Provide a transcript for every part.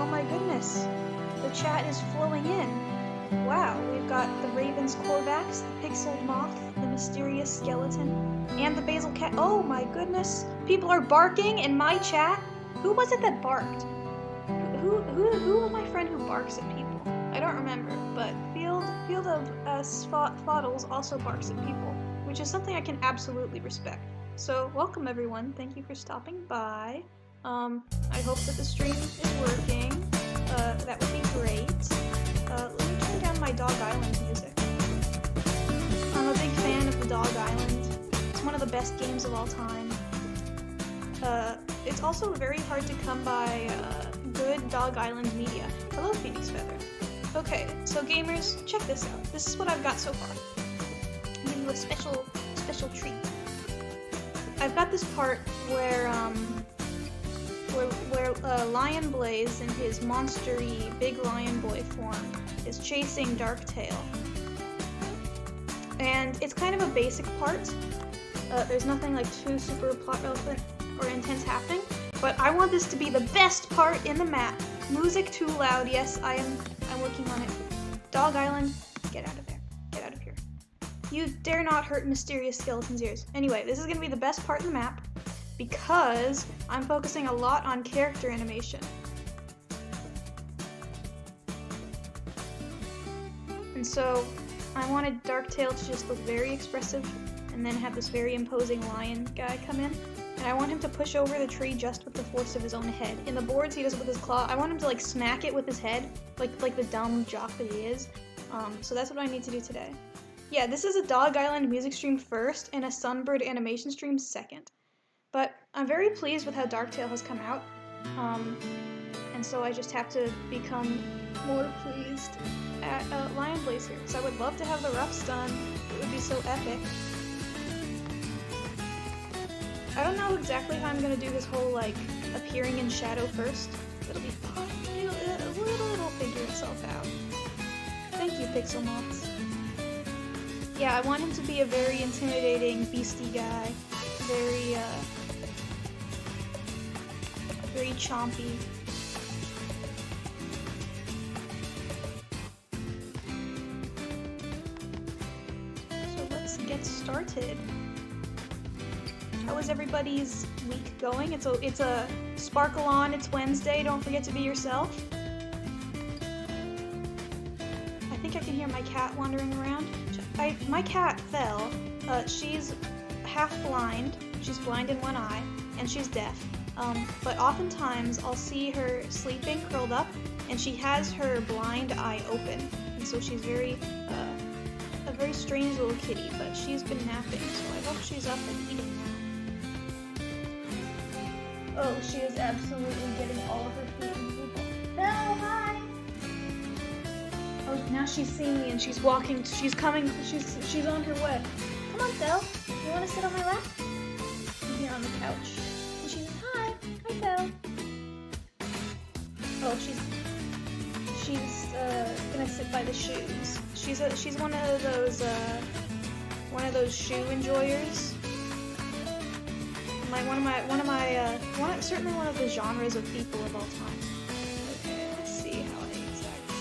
Oh my goodness. The chat is flowing in. Wow, we've got the Raven's Corvax, the Pixel Moth, the Mysterious Skeleton, and the Basil Cat. Oh my goodness. People are barking in my chat. Who was it that barked? Who was my friend who barks at people? I don't remember, but Field of Foddles also barks at people, which is something I can absolutely respect. So, welcome everyone. Thank you for stopping by. I hope that the stream is working. That would be great. Let me turn down my Dog Island music. I'm a big fan of the Dog Island. It's one of the best games of all time. It's also very hard to come by good Dog Island media. Hello, Phoenix Feather. Okay, so gamers, check this out. This is what I've got so far. I'm giving you a special treat. I've got this part where Lion Blaze in his monstery big lion boy form is chasing Darktail. And it's kind of a basic part. There's nothing like too super plot relevant or intense happening, but I want this to be the best part in the map. Music too loud, yes, I'm working on it. Dog Island, get out of there. Get out of here. You dare not hurt Mysterious Skeleton's ears. Anyway, this is gonna be the best part in the map because I'm focusing a lot on character animation. And so I wanted Darktail to just look very expressive and then have this very imposing lion guy come in. And I want him to push over the tree just with the force of his own head. In the boards, he does it with his claw. I want him to like smack it with his head, like the dumb jock that he is. So that's what I need to do today. Yeah, this is a Dog Island music stream first and a Sunbird animation stream second. But I'm very pleased with how Darktail has come out. And so I just have to become more pleased at Lion Blaze here. So I would love to have the roughs done. It would be so epic. I don't know exactly how I'm gonna do this whole, like, appearing in shadow first. It'll be fun. It'll figure itself out. Thank you, Pixel Moths. Yeah, I want him to be a very intimidating, beastie guy. Very chompy. So let's get started. How is everybody's week going? It's a sparkle on, it's Wednesday, don't forget to be yourself. I think I can hear my cat wandering around. My cat fell. She's half blind, she's blind in one eye, and she's deaf. But oftentimes I'll see her sleeping, curled up, and she has her blind eye open. And so she's a very strange little kitty, but she's been napping, so I hope she's up and eating now. Oh, she is absolutely getting all of her food from people. Hello, hi! Oh, now she's seeing me and she's walking, she's coming, she's on her way. Come on, Belle. You want to sit on my lap? I'm here on the couch. And she's, hi! Hi, Belle. Oh, she's gonna sit by the shoes. She's one of those shoe enjoyers. Certainly one of the genres of people of all time. Okay, let's see how I exactly.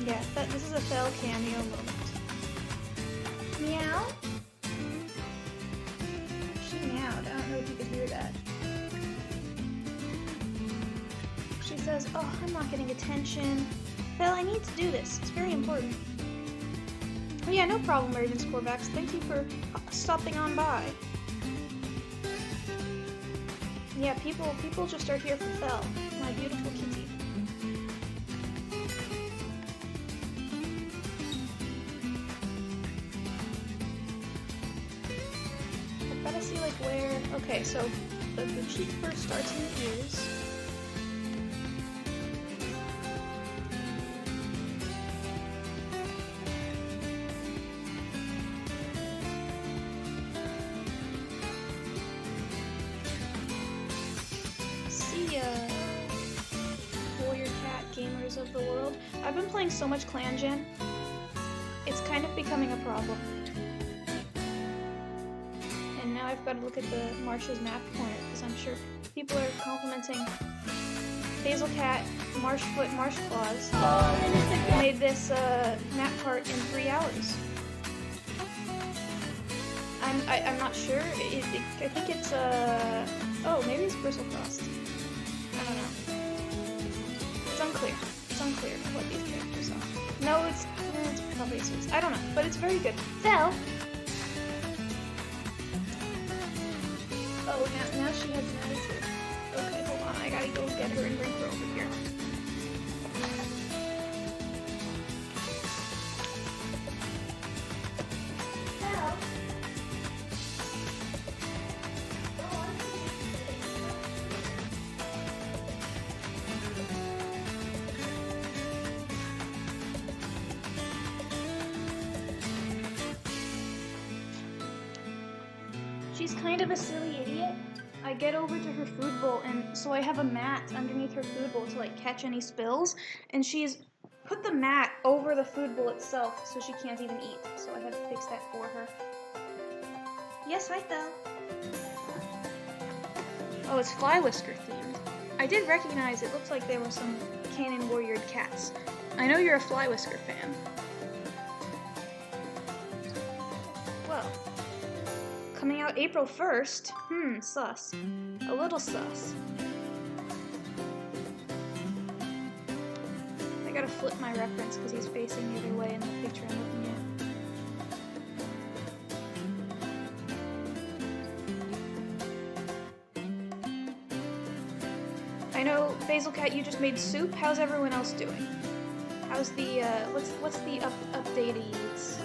Yeah, this is a Fel cameo moment. Meow? She meowed. I don't know if you could hear that. She says, oh, I'm not getting attention. Fel, I need to do this. It's very important. Oh yeah, no problem, Raven's Corvax. Thank you for stopping on by. Yeah, people just are here for Fel, my beautiful kitty. I've gotta see like where. Okay, so the cheek first starts in the ears. Of the world. I've been playing so much Clan Gen, it's kind of becoming a problem. And now I've got to look at the Marsh's map corner because I'm sure people are complimenting Basil Cat, Marshfoot, Marshclaws. Made this map part in 3 hours. I'm not sure. I think it's oh, maybe it's Bristlecrossed. I don't know. It's unclear. It's unclear what these characters are. No, it's probably Zeus. I don't know, but it's very good. Val. Oh, now she has an attitude. Okay, hold on. I gotta go get her and bring her over here. Val. She's kind of a silly idiot. I get over to her food bowl, and so I have a mat underneath her food bowl to like catch any spills, and she's put the mat over the food bowl itself so she can't even eat. So I had to fix that for her. Yes, I fell. Oh, it's Fly Whisker themed. I did recognize it looked like there were some Cannon Warrior cats. I know you're a Fly Whisker fan. Well. Coming out April 1st? Sus. A little sus. I gotta flip my reference because he's facing the other way in the picture I'm looking at. I know, Basil Cat, you just made soup. How's everyone else doing? How's the, what's the updates?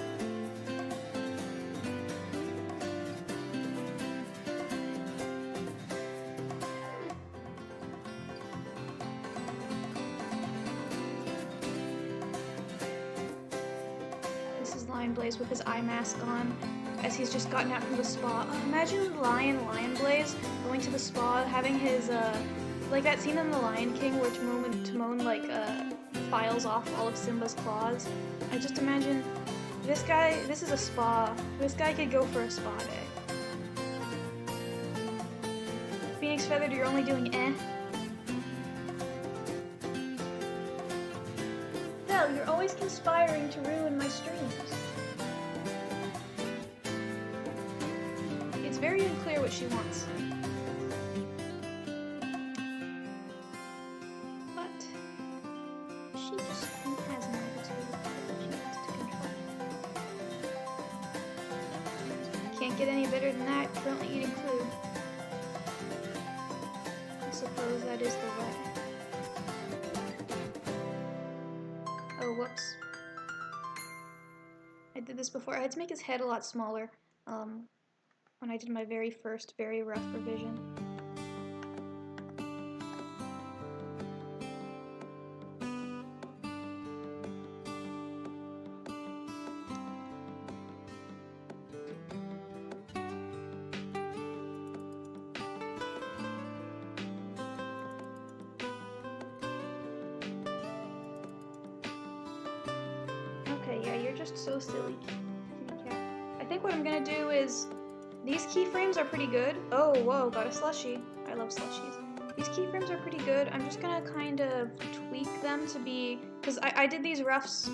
Lion Blaze with his eye mask on as he's just gotten out from the spa. Oh, imagine Lion Blaze going to the spa, having his like that scene in The Lion King where Timon like files off all of Simba's claws. I just imagine this guy. This is a spa. This guy could go for a spa day. Phoenix Feathered, you're only doing eh. Belle, you're always conspiring to ruin my streams. It's very unclear what she wants. But she just has an attitude that she wants to control. Can't get any better than that. Currently eating food. I suppose that is the way. Oh, whoops. I did this before. I had to make his head a lot smaller when I did my very first, very rough revision. Okay, yeah, you're just so silly, kitty cat. I think what I'm gonna do is, these keyframes are pretty good. Oh, whoa, got a slushie. I love slushies. These keyframes are pretty good. I'm just gonna kind of tweak them to be, because I did these roughs,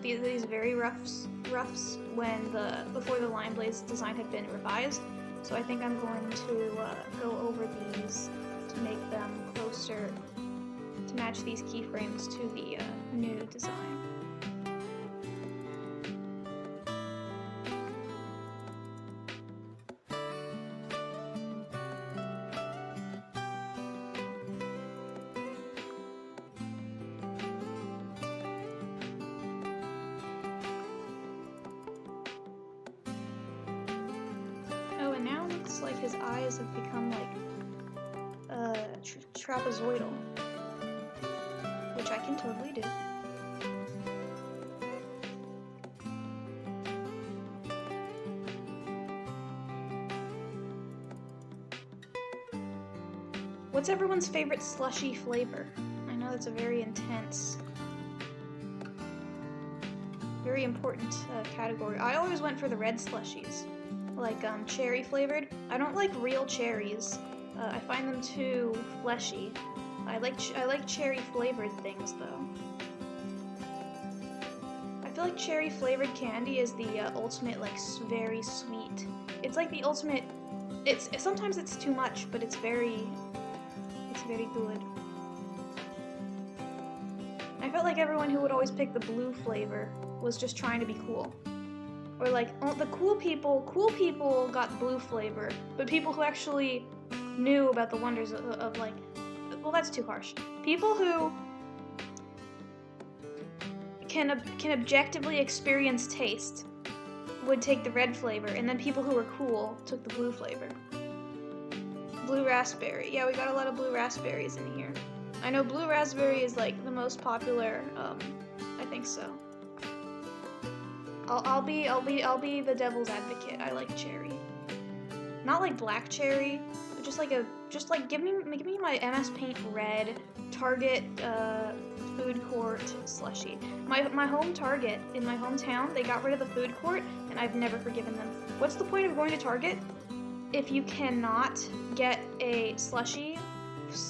these very roughs when before the Lion Blaze design had been revised. So I think I'm going to go over these to make them closer, to match these keyframes to the new design. Like his eyes have become like trapezoidal, which I can totally do. What's everyone's favorite slushy flavor? I know that's a very intense, very important category. I always went for the red slushies, like cherry flavored. I don't like real cherries. I find them too fleshy. I like cherry flavored things though. I feel like cherry flavored candy is the ultimate like very sweet. It's like the ultimate. Sometimes it's too much, but it's very good. I felt like everyone who would always pick the blue flavor was just trying to be cool. Or like, oh, the cool people got blue flavor, but people who actually knew about the wonders of like, well, that's too harsh. People who can objectively experience taste would take the red flavor, and then people who were cool took the blue flavor. Blue raspberry. Yeah, we got a lot of blue raspberries in here. I know blue raspberry is like the most popular. I think so. I'll be the devil's advocate. I like cherry. Not like black cherry, but just like give me my MS Paint red Target food court slushy. My home Target in my hometown, they got rid of the food court, and I've never forgiven them. What's the point of going to Target if you cannot get a slushy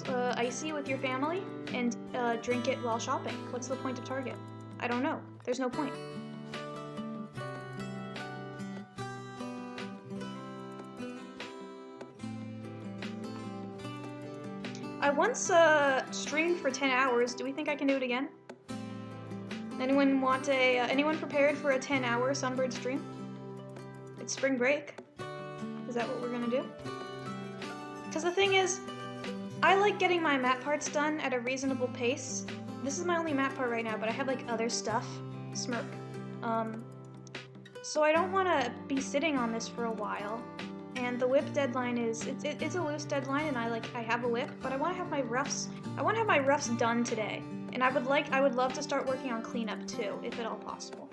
icy with your family and drink it while shopping? What's the point of Target? I don't know. There's no point. I once streamed for 10 hours. Do we think I can do it again? Anyone prepared for a 10-hour Sunbird stream? It's spring break. Is that what we're gonna do? Because the thing is, I like getting my map parts done at a reasonable pace. This is my only map part right now, but I have like other stuff. Smirk. So I don't want to be sitting on this for a while. And the whip deadline is it's a loose deadline, and I have a whip, but I want to have my roughs. I want to have my roughs done today, and I would love to start working on cleanup too, if at all possible.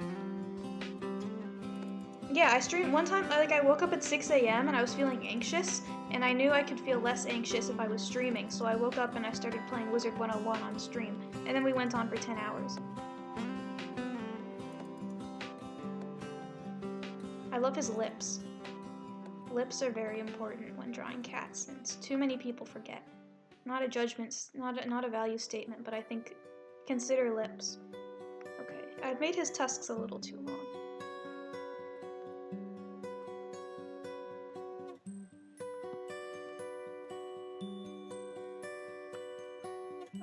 Yeah, I streamed one time. I woke up at 6 a.m. and I was feeling anxious, and I knew I could feel less anxious if I was streaming. So I woke up and I started playing Wizard 101 on stream, and then we went on for 10 hours. I love his lips. Lips are very important when drawing cats, and too many people forget. Not a judgment, not a value statement, but I think consider lips. Okay, I've made his tusks a little too long.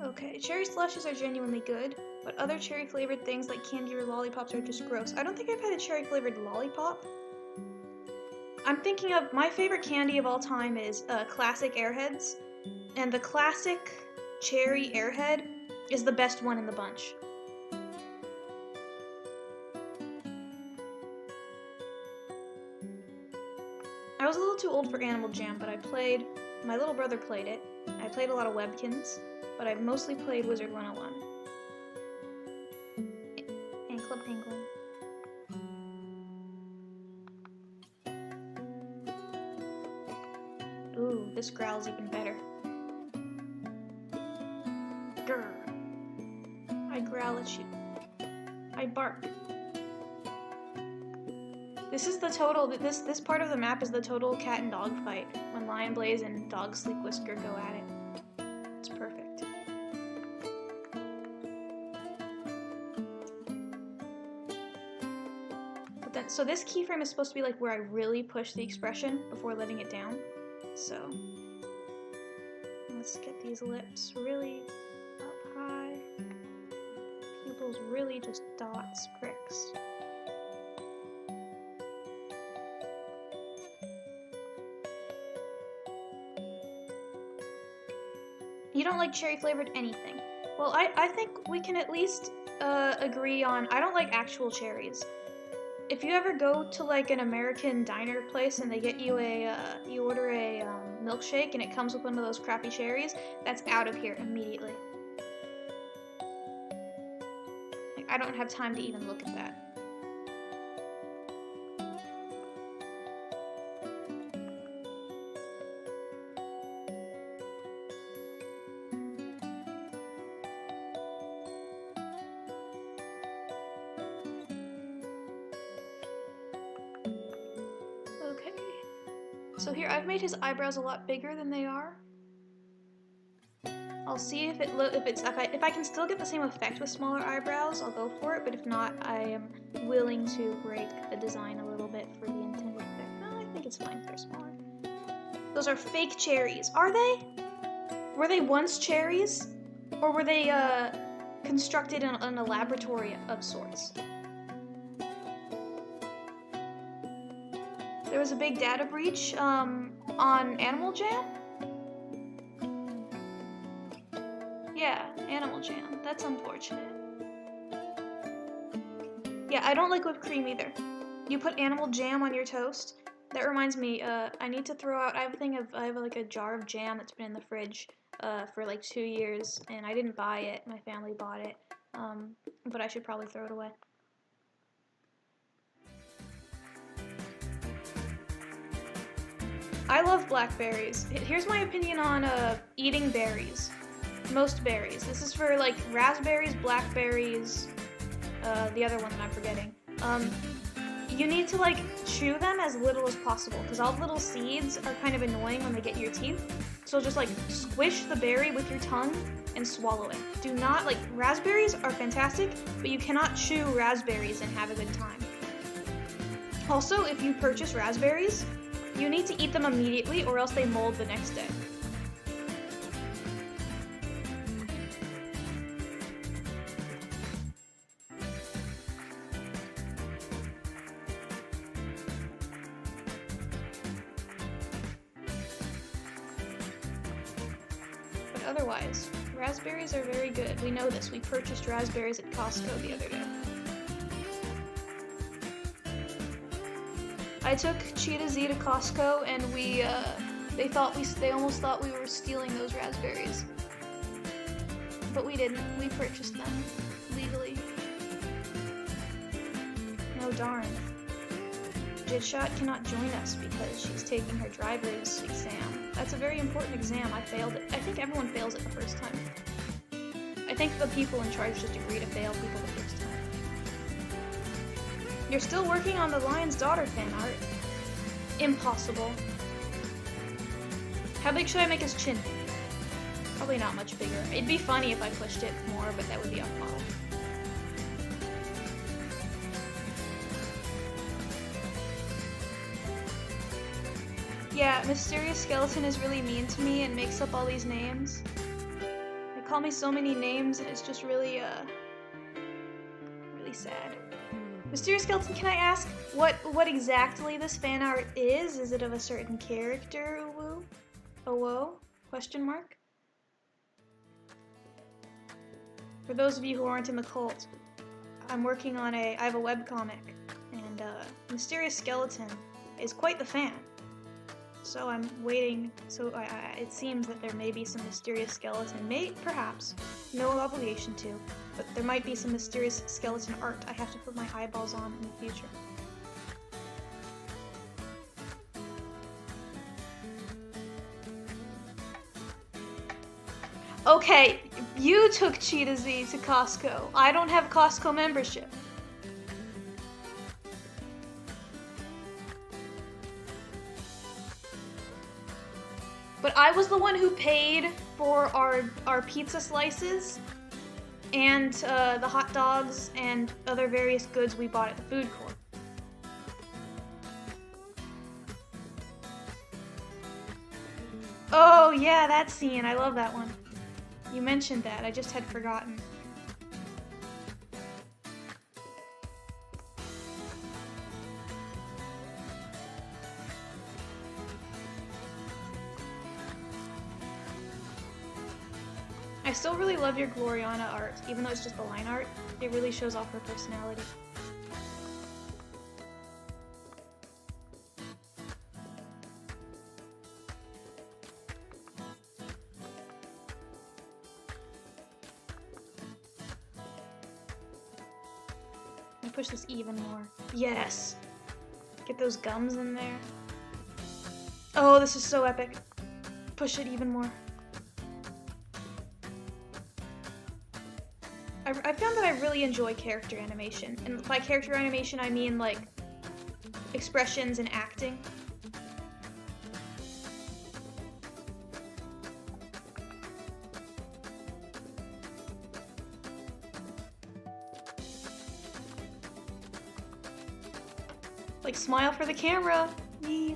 Okay, cherry slushes are genuinely good, but other cherry flavored things like candy or lollipops are just gross. I don't think I've had a cherry flavored lollipop. I'm thinking of my favorite candy of all time is classic Airheads, and the classic cherry Airhead is the best one in the bunch. I was a little too old for Animal Jam, but my little brother played it. I played a lot of Webkins, but I've mostly played Wizard 101. And Club Penguin. Ooh, this growl's even better. Grr. I growl at you. I bark. This is the total, this part of the map is the total cat and dog fight, when Lion Blaze and Dog Sleep Whisker go at it. It's perfect. But then, so this keyframe is supposed to be like where I really push the expression before letting it down. So, let's get these lips really up high. Pupils really just dots, pricks. You don't like cherry flavored anything. Well, I think we can at least agree on, I don't like actual cherries. If you ever go to like an American diner place and they get you you order a milkshake and it comes with one of those crappy cherries, that's out of here immediately. Like, I don't have time to even look at that. So here, I've made his eyebrows a lot bigger than they are. I'll see if I can still get the same effect with smaller eyebrows, I'll go for it, but if not, I am willing to break the design a little bit for the intended effect. No, I think it's fine if they're smaller. Those are fake cherries. Are they? Were they once cherries? Or were they, constructed in a laboratory of sorts? There was a big data breach, on Animal Jam? Yeah, Animal Jam. That's unfortunate. Yeah, I don't like whipped cream either. You put Animal Jam on your toast? That reminds me, I need to throw out, I have like a jar of jam that's been in the fridge, for like 2 years, and I didn't buy it, my family bought it, but I should probably throw it away. I love blackberries. Here's my opinion on, eating berries. Most berries. This is for, like, raspberries, blackberries, the other one that I'm forgetting. You need to, like, chew them as little as possible, because all the little seeds are kind of annoying when they get in your teeth. So just, like, squish the berry with your tongue and swallow it. Do not, like, raspberries are fantastic, but you cannot chew raspberries and have a good time. Also, if you purchase raspberries, you need to eat them immediately or else they mold the next day. But otherwise, raspberries are very good. We know this. We purchased raspberries at Costco the other day. I took Cheetah Z to Costco, and they almost thought we were stealing those raspberries. But we didn't. We purchased them legally. No darn. Jitshot cannot join us because she's taking her driver's exam. That's a very important exam. I failed it. I think everyone fails it the first time. I think the people in charge just agree to fail people the first time. You're still working on the Lion's Daughter fan art. Impossible. How big should I make his chin? Probably not much bigger. It'd be funny if I pushed it more, but that would be off model. Yeah, Mysterious Skeleton is really mean to me and makes up all these names. They call me so many names and it's just really, really sad. Mysterious Skeleton, can I ask what exactly this fan art is? Is it of a certain character, Woo? Oh, whoa? Question mark? For those of you who aren't in the cult, I'm working on I have a webcomic, and Mysterious Skeleton is quite the fan. So I'm waiting, it seems that there may be some Mysterious Skeleton, perhaps, no obligation to, but there might be some Mysterious Skeleton art I have to put my eyeballs on in the future. Okay, you took Cheetah Z to Costco. I don't have Costco membership. But I was the one who paid for our pizza slices and the hot dogs and other various goods we bought at the food court. Oh yeah, that scene. I love that one. You mentioned that. I just had forgotten. I still really love your Gloriana art, even though it's just the line art. It really shows off her personality. I'm gonna push this even more. Yes! Get those gums in there. Oh, this is so epic. Push it even more. I found that I really enjoy character animation, and by character animation I mean like expressions and acting. Like, smile for the camera. Me.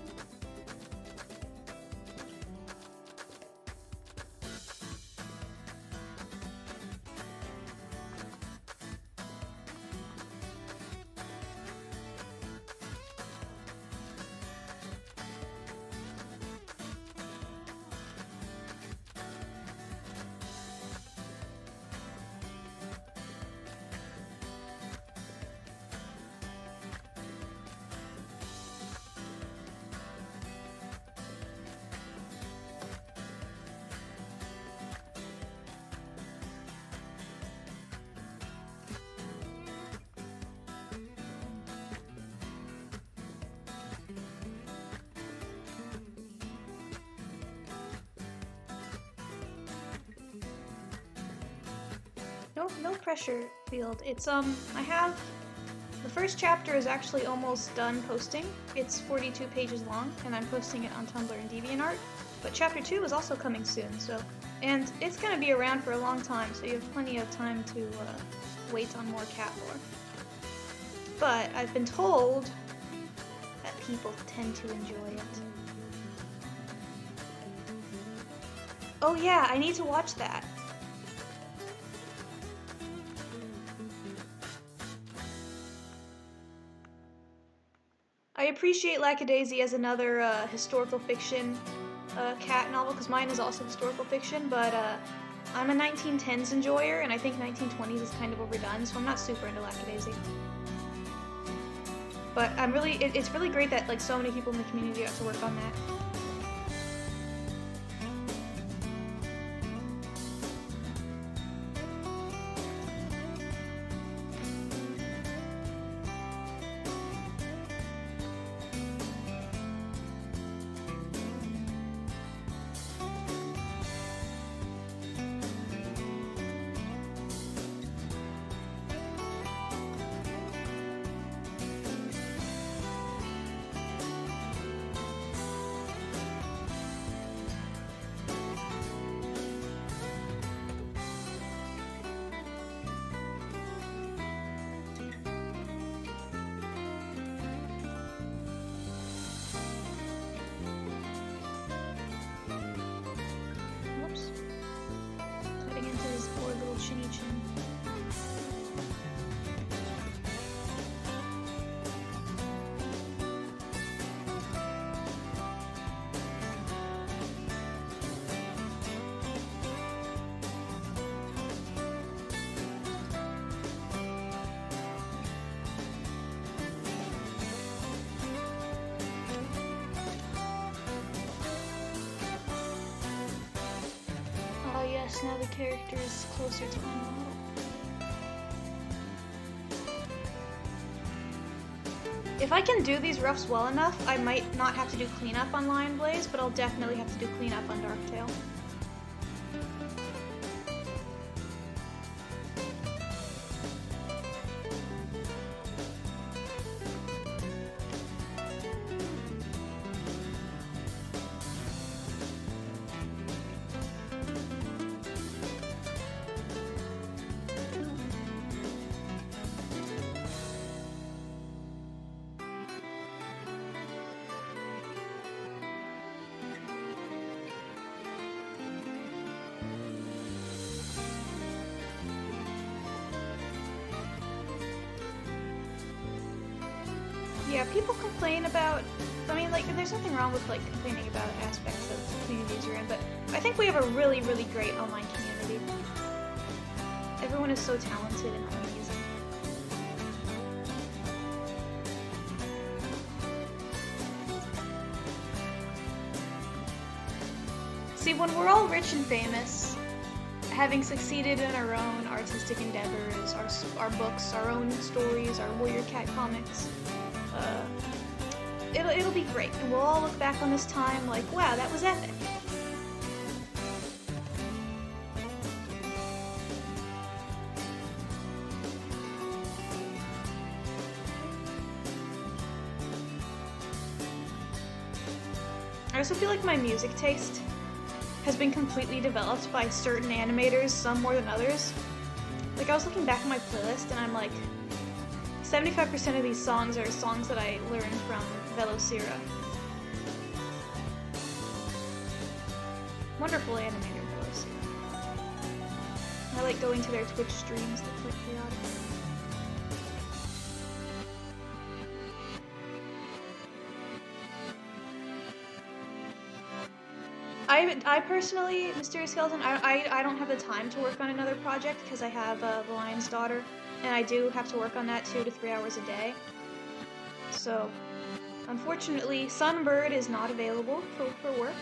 No pressure field. It's, I have, the first chapter is actually almost done posting. It's 42 pages long, and I'm posting it on Tumblr and DeviantArt. But chapter 2 is also coming soon, so, and it's gonna be around for a long time, so you have plenty of time to, wait on more cat lore. But I've been told that people tend to enjoy it. Oh yeah, I need to watch that. I appreciate Lackadaisy as another historical fiction cat novel, because mine is also historical fiction, but I'm a 1910s enjoyer, and I think 1920s is kind of overdone, so I'm not super into Lackadaisy. But I'm really, it's really great that like so many people in the community got to work on that. Now the character is closer to my model. If I can do these roughs well enough, I might not have to do cleanup on Lion Blaze, but I'll definitely have to do cleanup on Darktail. Yeah, people complain about, I mean, like, there's nothing wrong with, like, complaining about aspects of the communities you're in, but I think we have a really, really great online community. Everyone is so talented and amazing. See, when we're all rich and famous, having succeeded in our own artistic endeavors, our books, our own stories, our Warrior Cat comics, it'll be great, and we'll all look back on this time like, wow, that was epic. I also feel like my music taste has been completely developed by certain animators, some more than others. Like, I was looking back at my playlist and I'm like, 75% of these songs are songs that I learned from Velocira. Wonderful animator, Velocira. I like going to their Twitch streams, they're quite chaotic. I personally, Mysterious Skeleton, I don't have the time to work on another project because I have The Lion's Daughter, and I do have to work on that 2 to 3 hours a day. So, unfortunately, Sunbird is not available for work,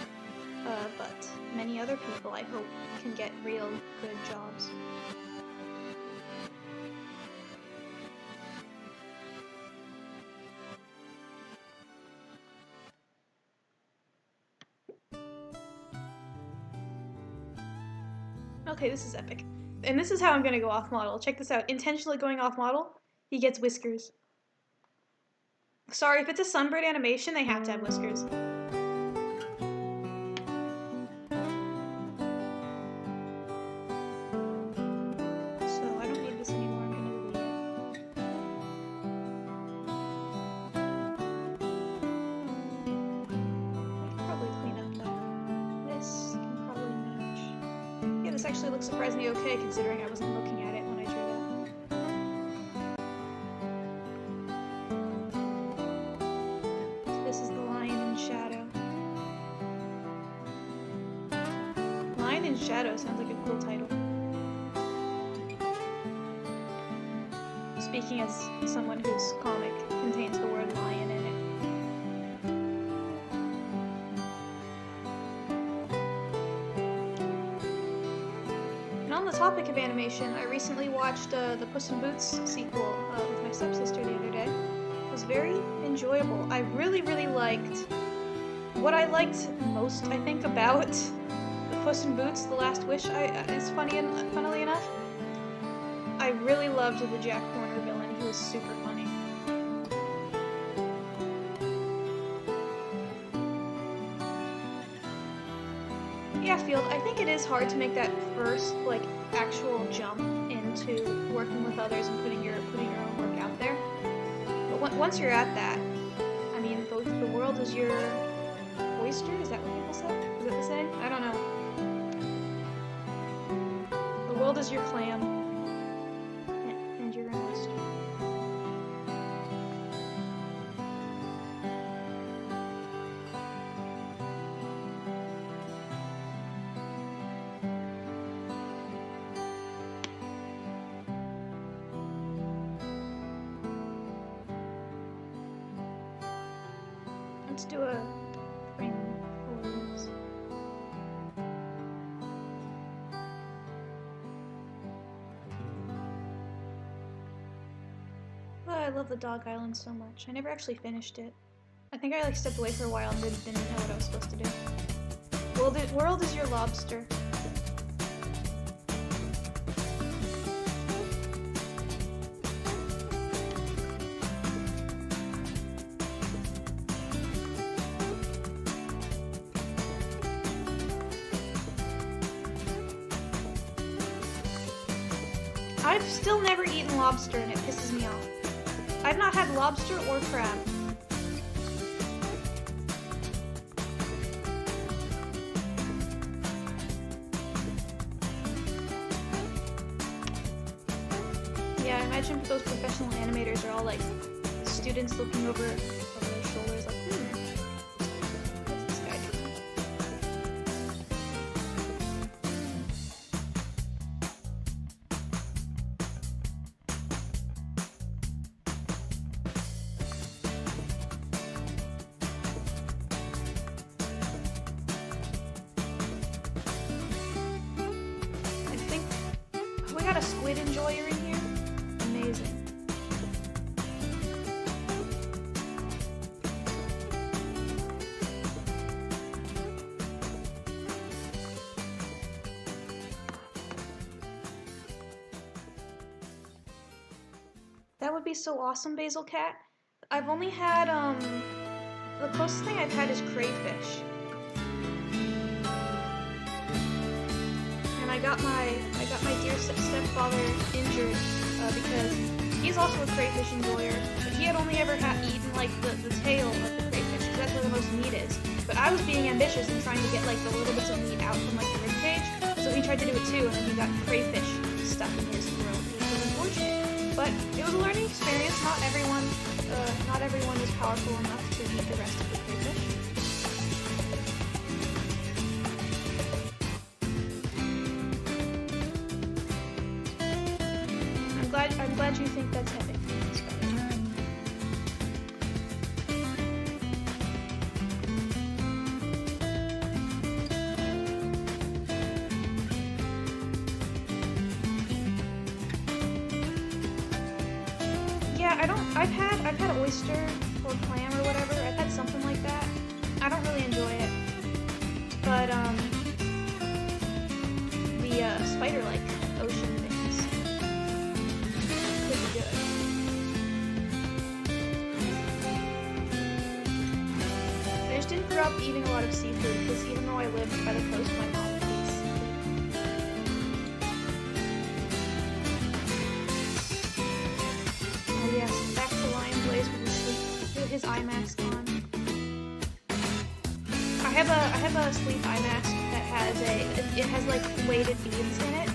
but many other people, I hope, can get real good jobs. Okay, this is epic. And this is how I'm gonna go off model. Check this out. Intentionally going off model, he gets whiskers. Sorry, if it's a Sunbird animation, they have to have whiskers. So I don't need this anymore, I'm gonna delete it. I can probably clean up that. This can probably match. Yeah, this actually looks surprisingly okay considering I wasn't looking at it when I drew that. So this is the Lion in Shadow. Lion in Shadow sounds like a cool title. Speaking as someone whose comic contains the word lion in it. And on the topic of animation, I recently watched the Puss in Boots sequel with my stepsister the other day. It was very enjoyable. I really liked... What I liked most, I think, about the Puss in Boots, The Last Wish, is funnily enough, I really loved the Jack Horner villain. He was super funny. Yeah, Field, I think it is hard to make that first, like, actual jump into working with others and putting your own work out there. But once you're at that, I mean, the world is your oyster? Is that what people say? Is that the saying? I don't know. The world is your clam. And you're an oyster. Let's do a frame for this. Oh, I love the Dog Island so much. I never actually finished it. I think I like stepped away for a while and didn't know what I was supposed to do. Well, the world is your lobster. I've still never eaten lobster and it pisses me off. I've not had lobster or crab. Yeah, I imagine those professional animators are all like students looking over their shoulders like, what's this guy doing? We got a squid enjoyer in here? Amazing. That would be so awesome, Basil Cat. I've only had, the closest thing I've had is crayfish. And I got my dear stepfather injured because He's also a crayfish enjoyer, but he had only ever eaten like the tail of the crayfish, because that's where the most meat is. But I was being ambitious and trying to get like the little bits of meat out from like the rib cage, so he tried to do it too, and then he got crayfish stuck in his throat, which was unfortunate. But it was a learning experience. Not everyone is powerful enough to eat the rest of the crayfish. I'm glad you think that's epic. Yeah, I've had oyster or clam or whatever. I've had something like that. I don't really enjoy it. But the spider-like ocean things could be good. I just didn't grow up eating a lot of seafood because even though I lived by the coast, my mom would eat seafood. Oh yes, back to Lion Blaze with his eye mask on. I have a sleep eye mask that has like weighted beads in it,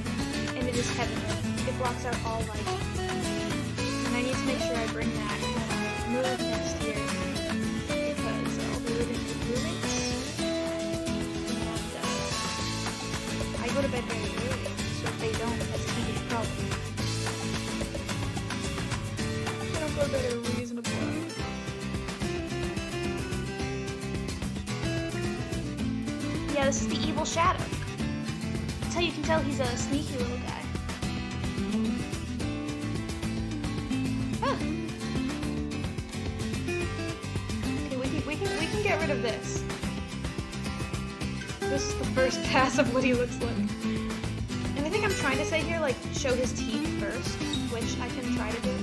and it is heavenly. It blocks out all light. And I need to make sure I bring that when I move next year, because I'll be living with roommates. And I go to bed very early, so if they don't, that's a huge problem. I don't go to bed at a reasonable hour. Yeah, this is the evil shadow. That's how you can tell he's a sneaky little guy. Huh. Okay, we can get rid of this. This is the first pass of what he looks like. And I think I'm trying to say here, like, show his teeth first, which I can try to do.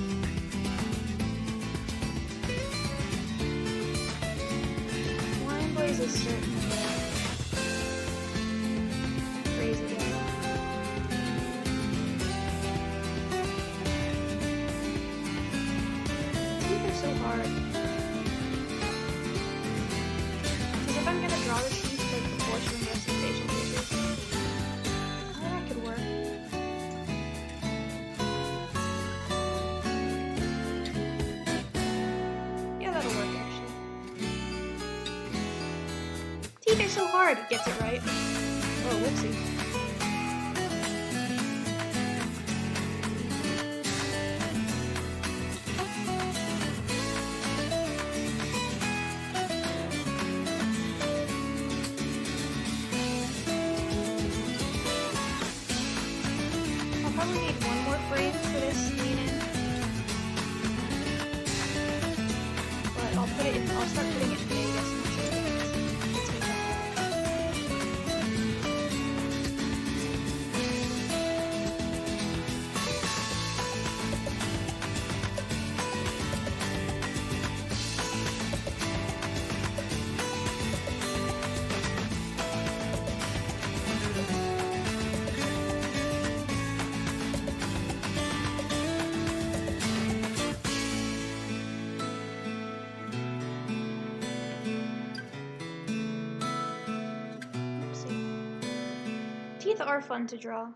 Lion Blaze is certainly crazy guy. Teeth are so hard. Because if I'm gonna draw the teeth like proportion the rest of the facial features, oh, that could work. Yeah, that'll work actually. Teeth are so hard. Gets it right. Oh, whoopsie. I'll probably need one more frame for this lean in. But I'll start putting it in Vegas and see what it gets me comfortable. Teeth are fun to draw.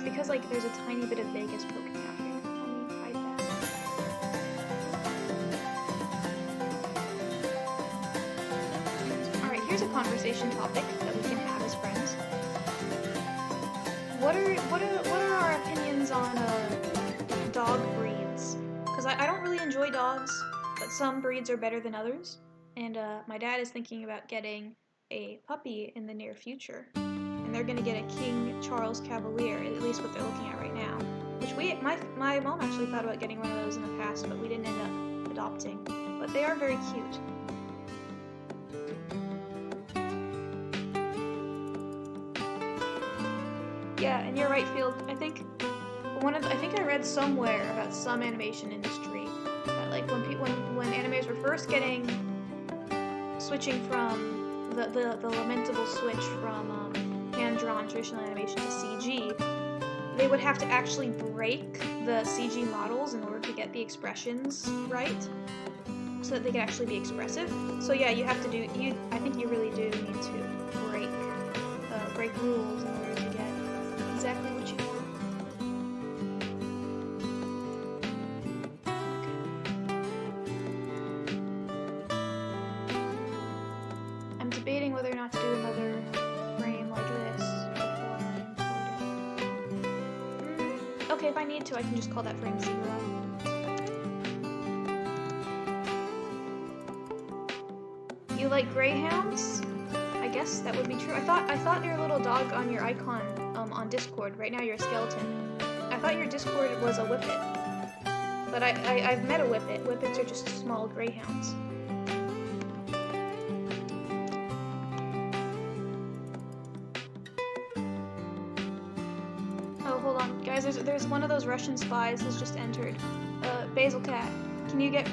because like there's a tiny bit of Vegas poking out here. Let me hide that. Alright, here's a conversation topic that we can have as friends. What are our opinions on dog breeds? Because I don't really enjoy dogs, but some breeds are better than others. And my dad is thinking about getting a puppy in the near future. And they're gonna get a King Charles Cavalier, at least what they're looking at right now. Which my mom actually thought about getting one of those in the past, but we didn't end up adopting. But they are very cute. Yeah, and you're right, Field. I think I read somewhere about some animation industry that like when animes were first switching from the lamentable switch from hand-drawn traditional animation to CG, they would have to actually break the CG models in order to get the expressions right, so that they could actually be expressive. So yeah, you have to do I think you really do need to break rules in order to get exactly what you want. I'm debating whether or not to do another frame like this before I import it. Okay, if I need to, I can just call that frame 0. You like greyhounds? I guess that would be true. I thought your little dog on your icon on Discord. Right now you're a skeleton. I thought your Discord was a whippet. But I've met a whippet. Whippets are just small greyhounds. Oh, hold on. Guys, there's one of those Russian spies has just entered. Basil Cat, can you get...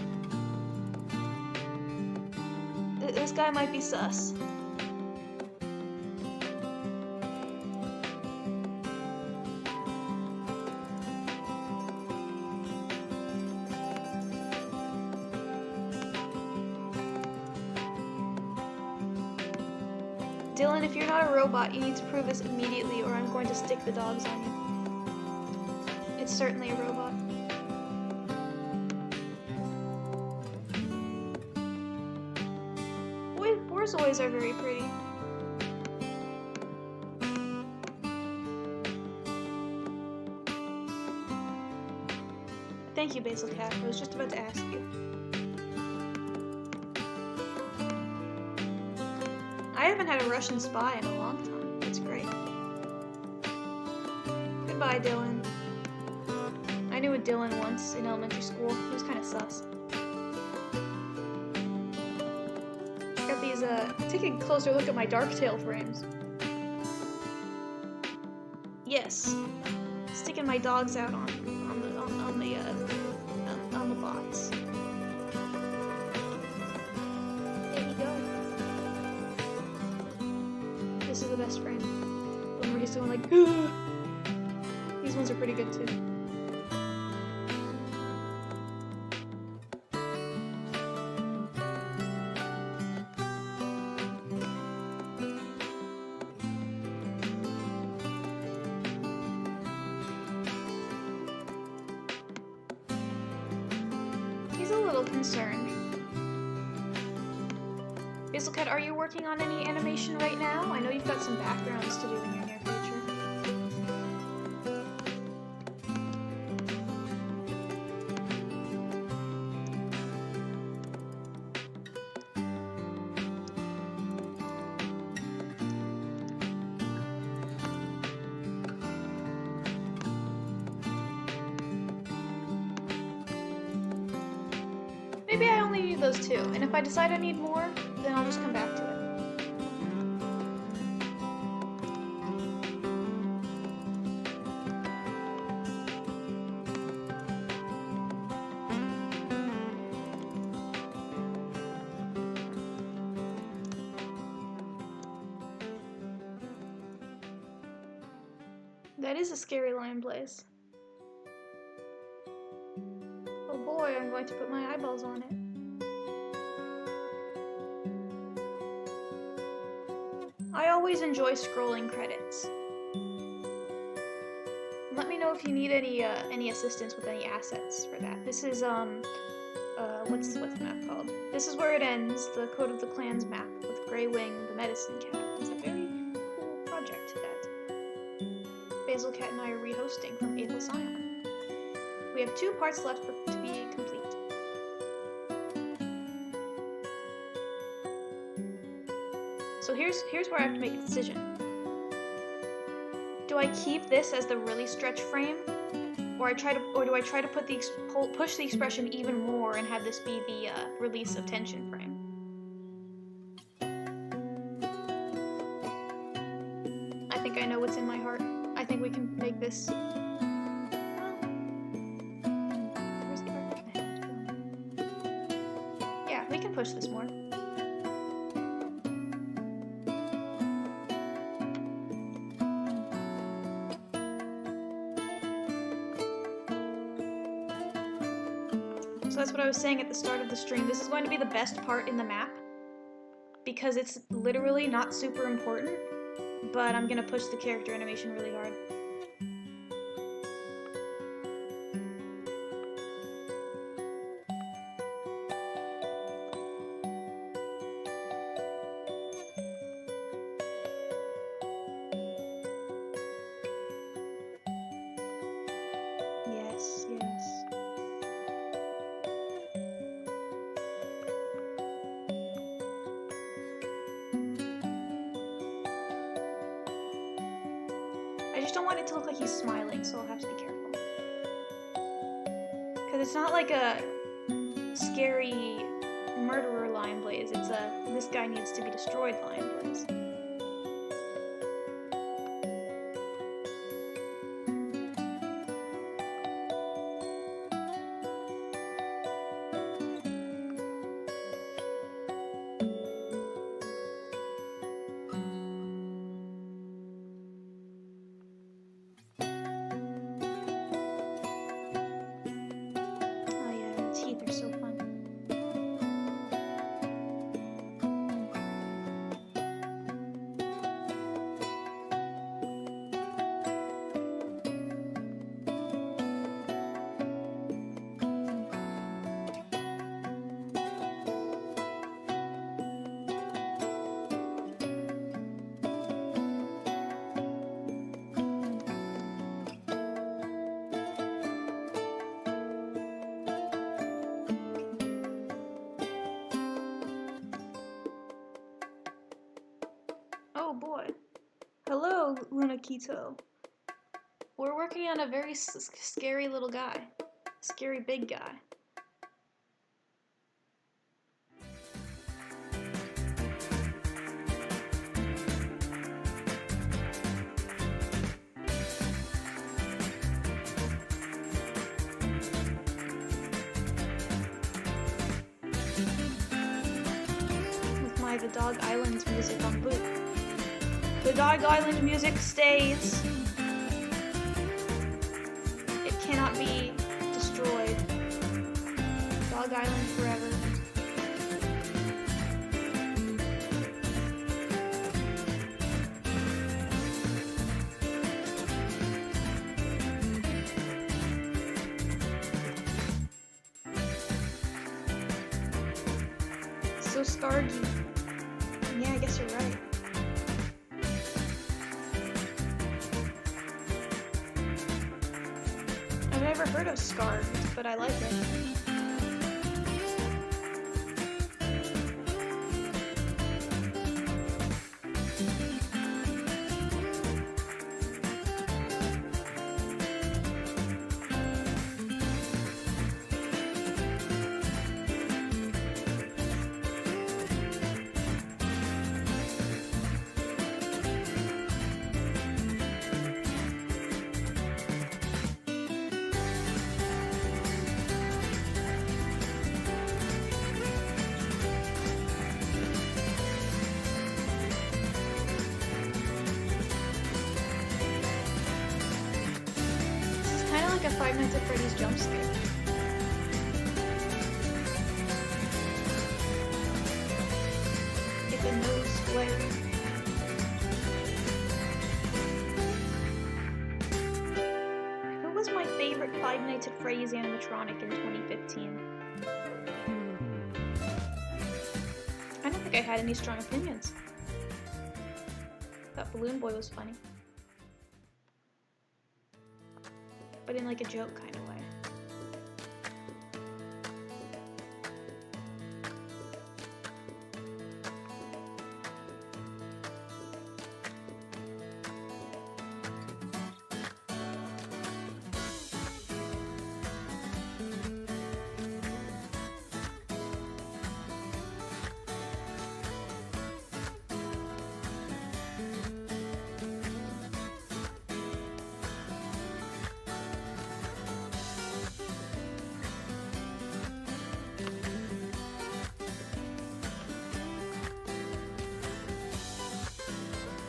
This guy might be sus. Dylan, if you're not a robot, you need to prove this immediately or I'm going to stick the dogs on you. It's certainly a robot. Borzois are very pretty. Thank you, Basil Cat. I was just about to ask you. I haven't had a Russian spy in a long time. That's great. Goodbye, Dylan. I knew a Dylan once in elementary school. He was kind of sus. Got these, taking a closer look at my Darktail frames. Yes. Sticking my dogs out on the box. There you go. This is the best frame. When we're just doing like, these ones are pretty good too. He's a little concerned. Basilcat, are you working on any animation right now? I know you've got some backgrounds to do in your near future. Maybe I only need those 2, and if I decide I need more, then I'll just come back to it. That is a scary lion place. Oh boy, I'm going to put my eyeballs on it. I always enjoy scrolling credits. know if you need any assistance with any assets for that. This is what's the map called? This is where it ends. The Code of the Clans map with Grey Wing, the Medicine Cat. It's a very cool project that Basil Cat and I are rehosting from Aethel Scion. We have 2 parts left to be complete. So here's where I have to make a decision. Do I keep this as the really stretch frame, or do I try to push the expression even more and have this be the release of tension frame? I think I know what's in my heart. I think we can make this. Where's the art? Yeah, we can push this more. So that's what I was saying at the start of the stream. This is going to be the best part in the map because it's literally not super important, but I'm gonna push the character animation really hard. Yes, yes. I just don't want it to look like he's smiling, so I'll have to be careful. Because it's not like a scary murderer Lion Blaze, it's a this guy needs to be destroyed Lion Blaze. They're so fun. Oh boy. Hello, Luna Kito. We're working on a very scary little guy. Scary big guy. With my The Dog Islands music on boot. The Dog Island music stays. It cannot be destroyed. Dog Island forever. So Scargy. Yeah, I guess you're right. I've never heard of Scarred, but I like it. Like a Five Nights at Freddy's jump scare. If it knows where. Who Five Nights at Freddy's animatronic in 2015. I don't think I had any strong opinions. Thought Balloon Boy was funny. But in like a joke kind of way.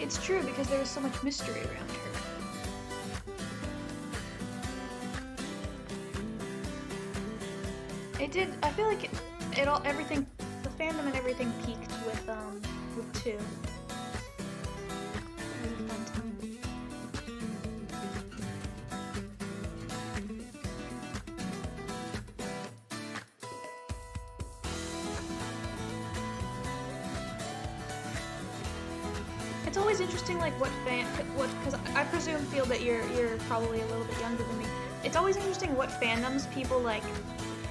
It's true, because there was so much mystery around her. It did, I feel like it all, everything, the fandom and everything peaked with 2. It was a fun time. It's always interesting, like because I feel that you're probably a little bit younger than me. It's always interesting what fandoms people like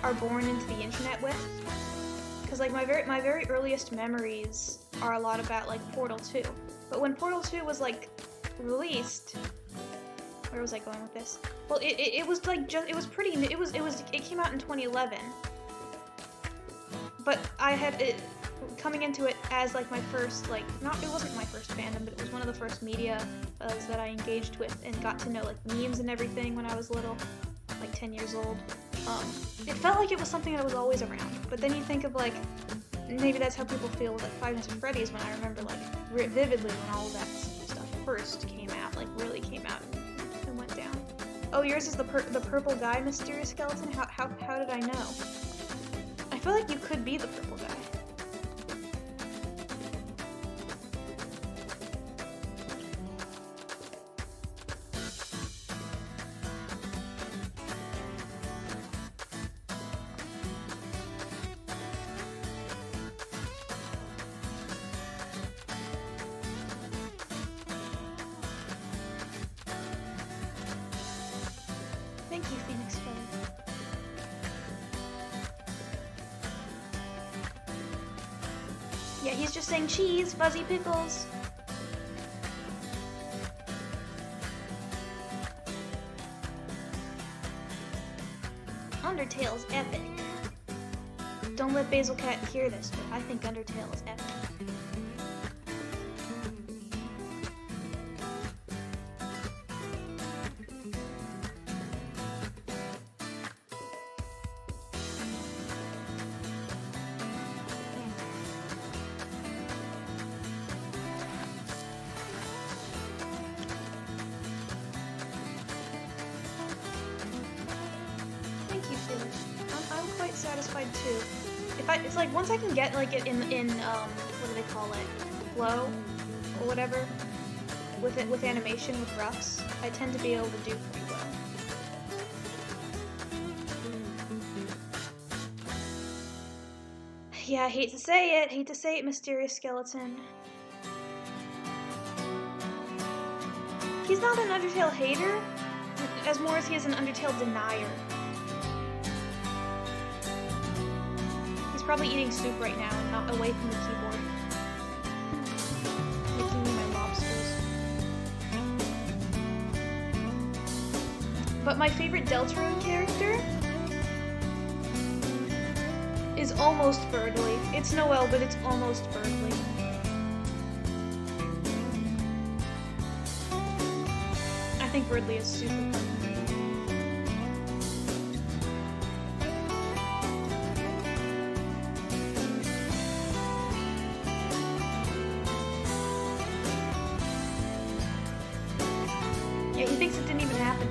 are born into the internet with. Because like my very earliest memories are a lot about like Portal 2. But when Portal 2 was like released, where was I going with this? Well, it was like it was pretty new. It came out in 2011. But I had it. Coming into it as like my first, like, it wasn't my first fandom, but it was one of the first media that I engaged with and got to know like memes and everything when I was little, like 10 years old. It felt like it was something that was always around, but then you think of like, maybe that's how people feel with like Five Nights at Freddy's, when I remember like vividly when all of that stuff first came out, like really came out and went down. Oh, yours is the purple guy, mysterious skeleton? How did I know? I feel like you could be the purple guy. Thank you, Phoenix Feather. Yeah, he's just saying cheese, fuzzy pickles. Undertale's epic. Don't let Basil Cat hear this, but I think Undertale is epic. I'm quite satisfied too. It's like once I can get like it in what do they call it, flow or whatever, with animation with roughs, I tend to be able to do pretty well. Yeah, I hate to say it, mysterious skeleton. He's not an Undertale hater, as more as he is an Undertale denier. Probably eating soup right now and not away from the keyboard. Making me my lobsters. But my favorite Deltarune character is almost Birdly. It's Noelle, but it's almost Birdly. I think Birdly is super fun. Yeah, he thinks it didn't even happen.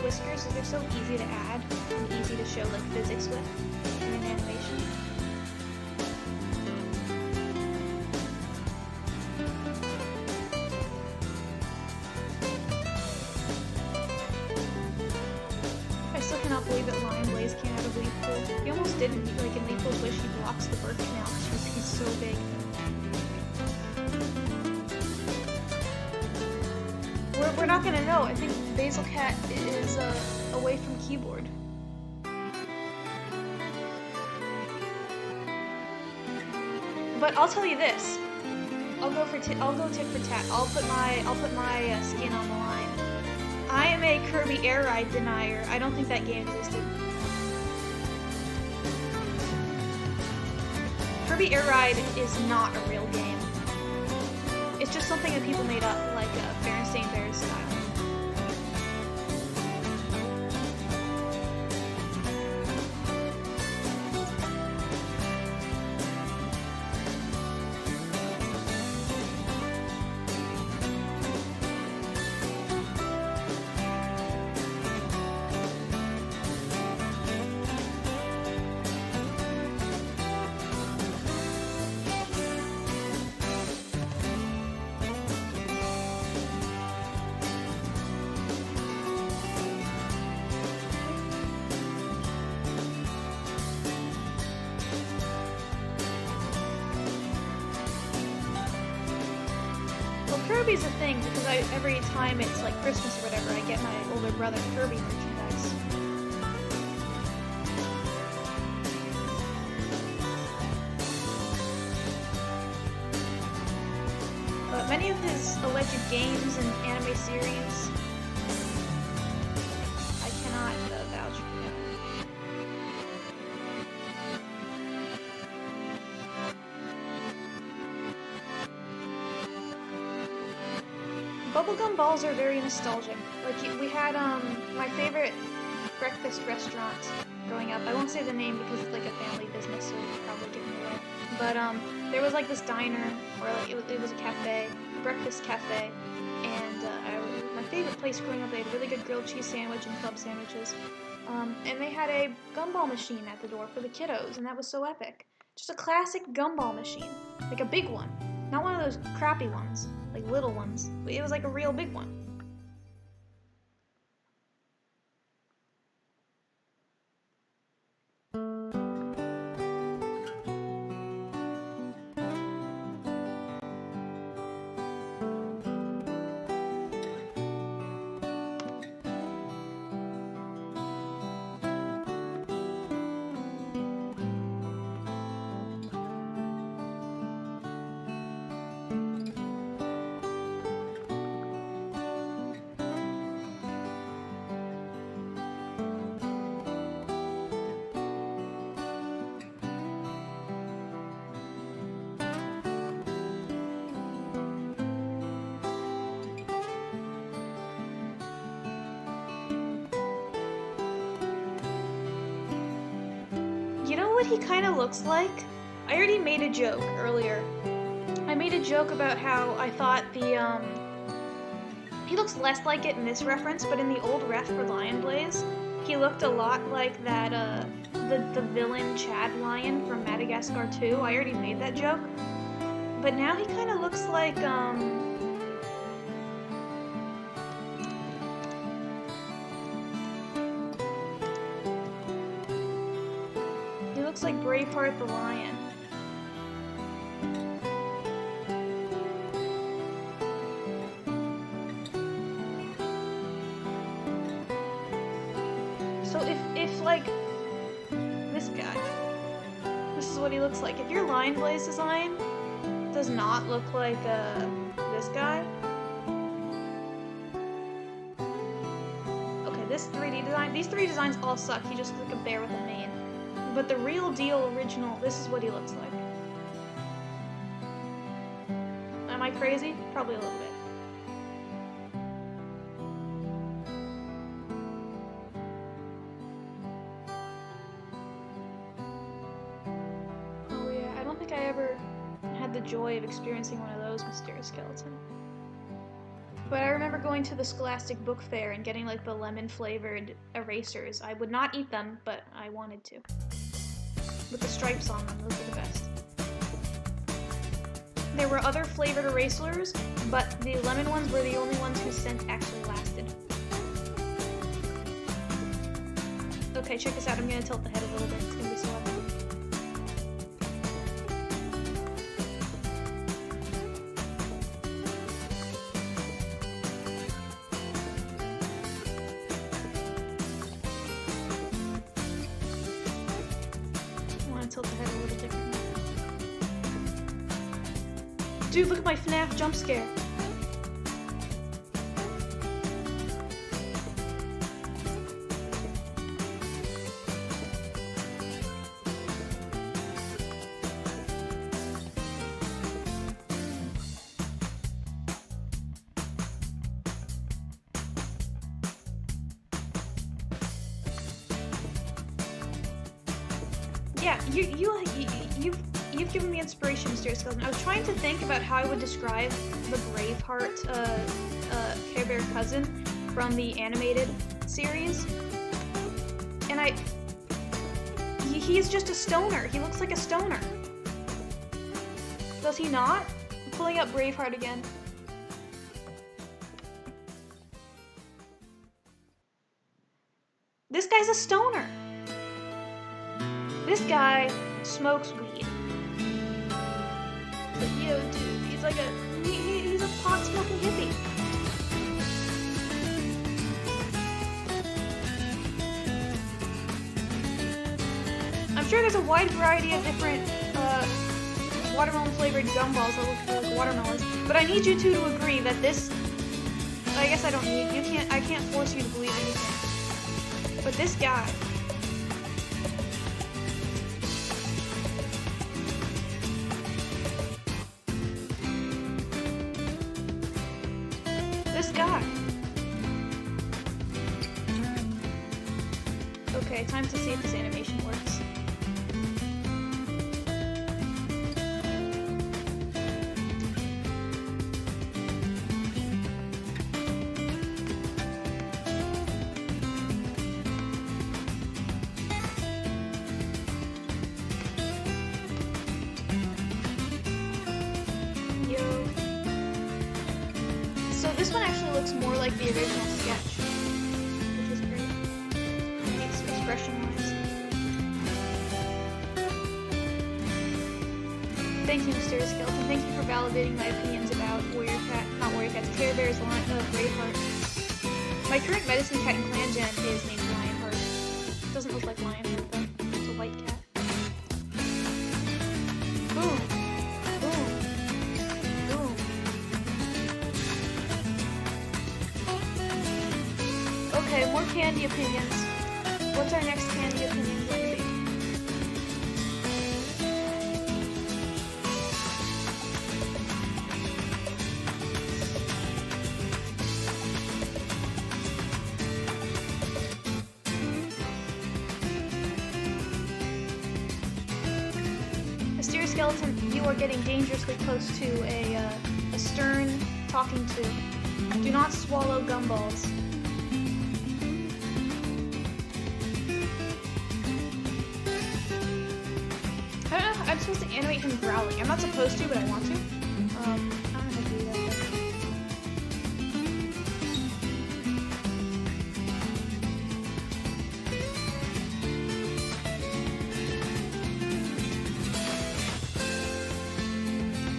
whiskers is they're so easy to add and easy to show like physics with in an animation. I still cannot believe that Lion Blaze came out of Leaf Pool. He almost didn't, like in Leaf Pool's Wish, he blocks the birth canal because he's so big. We're not gonna know. I think Basil Cat is away from keyboard. But I'll tell you this. I'll go tit for tat. I'll put my skin on the line. I am a Kirby Air Ride denier. I don't think that game existed. Kirby Air Ride is not a real game. It's just something that people made up, like Berenstain Bears style. Kirby's a thing because every time it's like Christmas or whatever, I get my older brother Kirby merchandise. But many of his alleged games and anime series, I cannot vouch for them. Bubblegum balls are very nostalgic. Like, we had, my favorite breakfast restaurant growing up. I won't say the name because it's like a family business, so it'll probably give me away. But, there was like this diner, or like, it was a cafe, breakfast cafe, and, my favorite place growing up, they had really good grilled cheese sandwich and club sandwiches. And they had a gumball machine at the door for the kiddos, and that was so epic. Just a classic gumball machine. Like a big one. Not one of those crappy ones. Like little ones. It was like a real big one. You know what he kind of looks like? I already made a joke earlier. I made a joke about how I thought the, he looks less like it in this reference, but in the old ref for Lion Blaze, he looked a lot like that, the villain Chad Lion from Madagascar 2. I already made that joke. But now he kind of looks like, looks like Braveheart the Lion. So if like this guy, this is what he looks like. If your Lion Blaze design does not look like this guy, okay, this 3D design, these 3 designs all suck. He just looks like a bear with a mane. But the real deal original, this is what he looks like. Am I crazy? Probably a little bit. Oh yeah, I don't think I ever had the joy of experiencing one of those mysterious skeletons. But I remember going to the Scholastic Book Fair and getting like the lemon-flavored erasers. I would not eat them, but I wanted to. With the stripes on them, those are the best. There were other flavored erasers, but the lemon ones were the only ones whose scent actually lasted. Okay, check this out. I'm gonna tilt the head a little bit. It's gonna be so loud. I want to tilt the head a little differently. Dude, look at my FNAF jump scare. Yeah, you've given me inspiration, Mysterious Skeleton. I was trying to think about how I would describe the Braveheart Care Bear cousin from the animated series, and he's just a stoner. He looks like a stoner. Does he not? I'm pulling up Braveheart again. This guy's a stoner. This guy smokes weed. But yo, dude, he's like he's a pot-smoking hippie. I'm sure there's a wide variety of different watermelon-flavored gumballs that look like watermelons, but I need you two to agree that this. I guess I don't need you. I can't force you to believe anything. But this guy. This guy. Okay, time to see if this animation works. So this one actually looks more like the original sketch, which is great. It's expression-wise. Thank you, Mysterious Skeleton. Thank you for validating my opinions about Care Bear's Braveheart. My current medicine cat in Clan Gen is named Lionheart. It doesn't look like Lionheart though. It's a white cat. Boom. Okay, more candy opinions. What's our next candy opinion going to be? Mysterious Skeleton, you are getting dangerously close to a stern talking to. Do not swallow gumballs. I'm supposed to animate him growling. I'm not supposed to, but I want to. I don't know how to do that.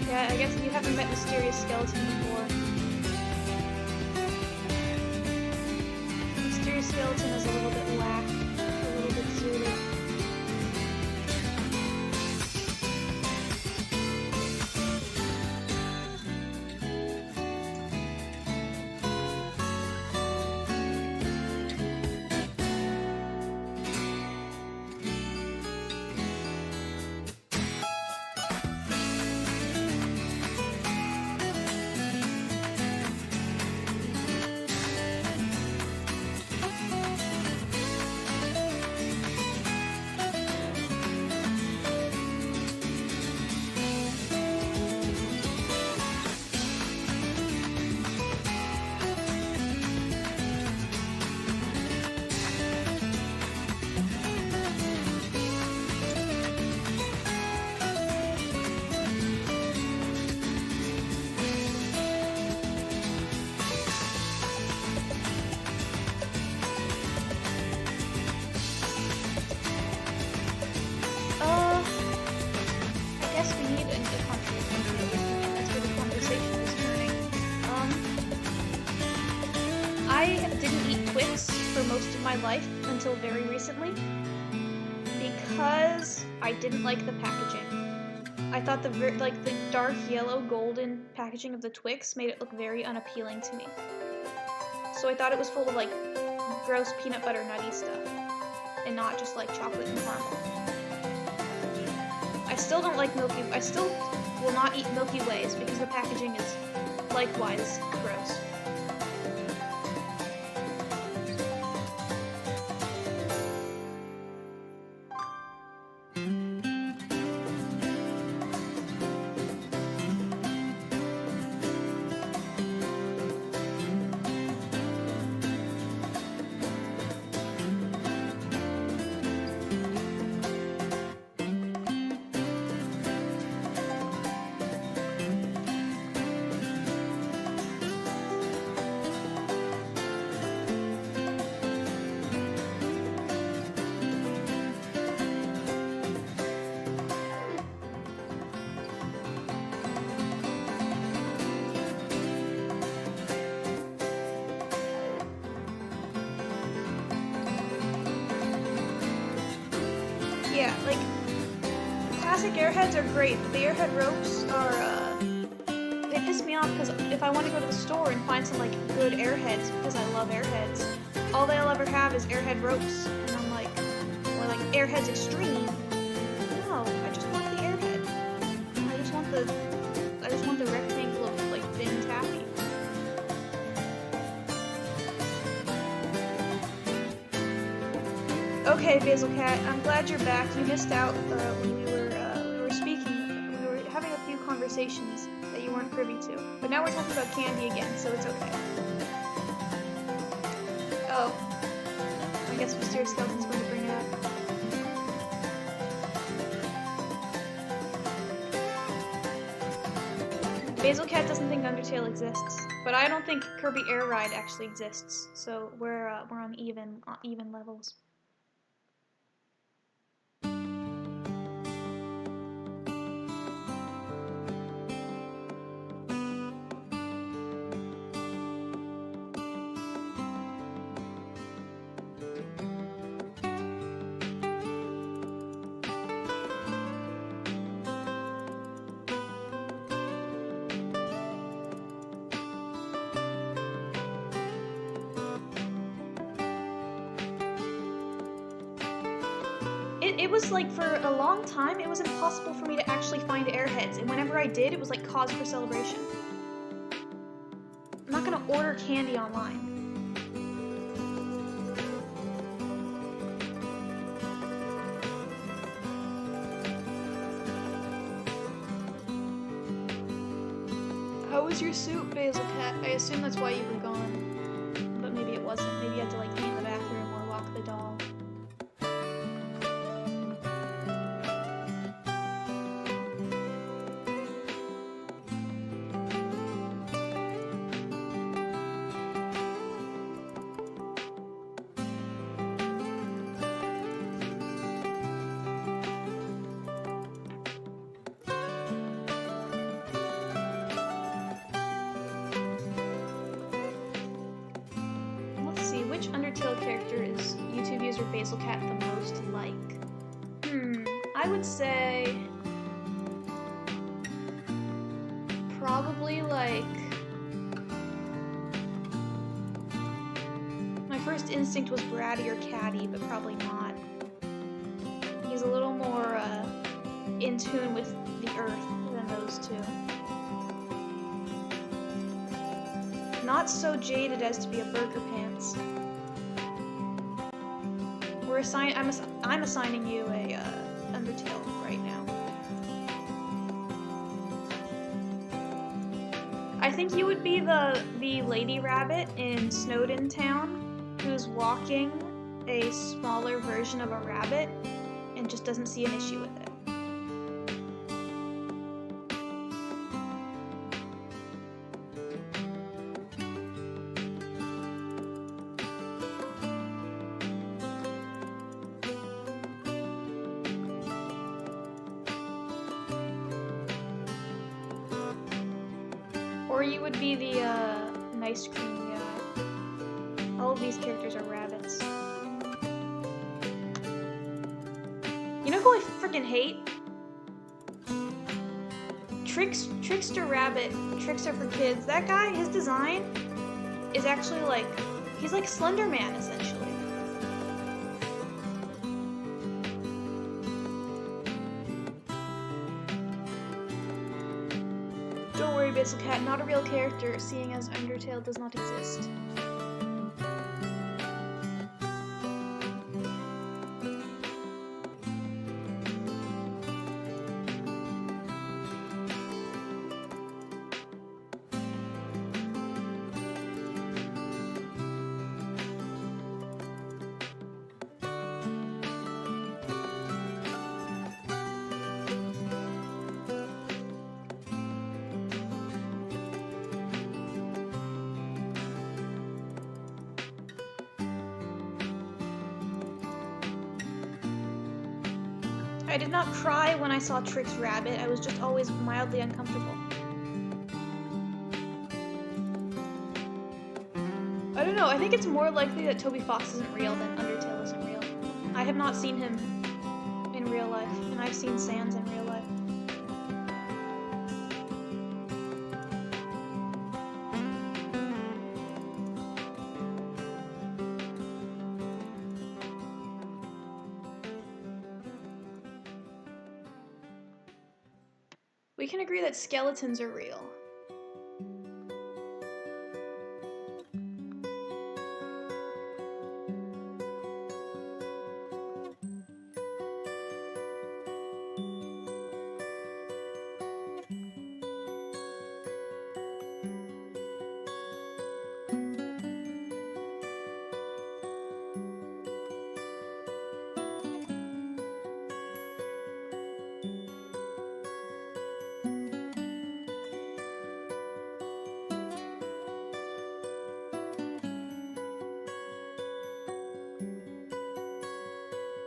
Yeah, I guess you haven't met Mysterious Skeleton before. Mysterious Skeleton is a little bit lack, a little bit zooted. I didn't eat Twix for most of my life until very recently because I didn't like the packaging. I thought the dark yellow golden packaging of the Twix made it look very unappealing to me. So I thought it was full of like gross peanut butter nutty stuff and not just like chocolate and caramel. I still don't like I still will not eat Milky Ways because the packaging is likewise gross. Yeah, like, classic airheads are great, but the airhead ropes are, they piss me off because if I want to go to the store and find some, like, good airheads, because I love airheads, all they'll ever have is airhead ropes, and I'm like, or like, airheads extreme. No, I just want the airhead. I just want the rectangle of, like, thin taffy. Okay, Basil Cat, I'm glad you're back. You missed out when we were speaking. We were having a few conversations that you weren't privy to. But now we're talking about candy again, so it's okay. Oh. I guess Mysterious Skeleton's going to bring it up. Basil Cat doesn't think Undertale exists, but I don't think Kirby Air Ride actually exists, so we're on even levels. It was like, for a long time, it was impossible for me to actually find airheads, and whenever I did, it was like cause for celebration. I'm not gonna order candy online. How was your soup, Basil Cat? I assume that's why you were gone. But maybe it wasn't. Maybe you had to like clean the bathroom or walk the dog. Which Undertale character is YouTube user Basil Cat the most like? I would say probably like, my first instinct was Bratty or Catty, but probably not. He's a little more in tune with the earth than those two. Not so jaded as to be a Burger Pants. I'm assigning you a Undertale right now. I think you would be the lady rabbit in Snowdin Town who's walking a smaller version of a rabbit and just doesn't see an issue with it. Or you would be the ice cream guy. these characters are rabbits. You know who I freaking hate? Trickster Rabbit, Trickster for Kids. That guy, his design is actually like, he's like Slender Man, essentially. Don't worry, Basil Cat, not a real character, seeing as Undertale does not exist. I did not cry when I saw Trix Rabbit, I was just always mildly uncomfortable. I don't know, I think it's more likely that Toby Fox isn't real than Undertale isn't real. I have not seen him in real life, and I've seen Sans in real life. We can agree that skeletons are real.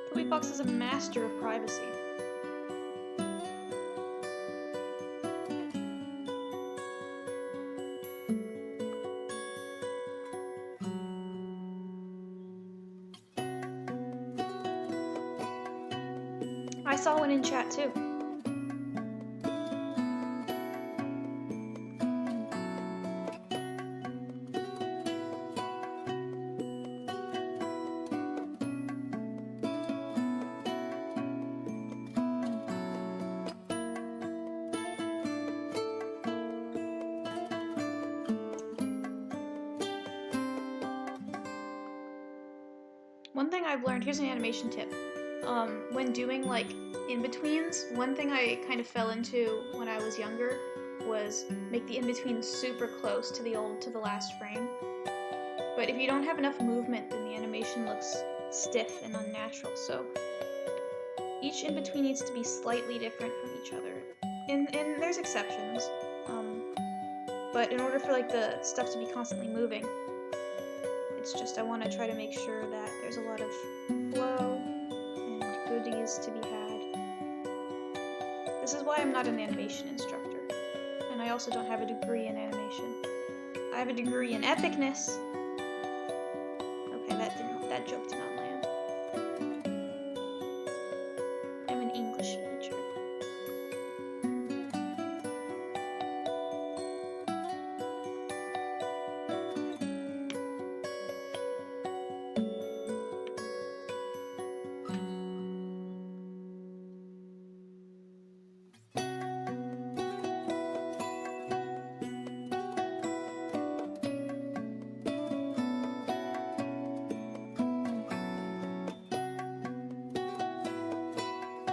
Toby Fox is a master of privacy. I saw one in chat too. One thing I've learned, here's an animation tip. When doing like in-betweens, one thing I kind of fell into when I was younger was make the in-between super close to the last frame. But if you don't have enough movement, then the animation looks stiff and unnatural, so each in-between needs to be slightly different from each other. And there's exceptions, but in order for like the stuff to be constantly moving, it's just I want to try to make sure that there's a lot of flow and goodies to be had. This is why I'm not an animation instructor, and I also don't have a degree in animation. I have a degree in epicness. Okay, that joke did not land. I'm an English major.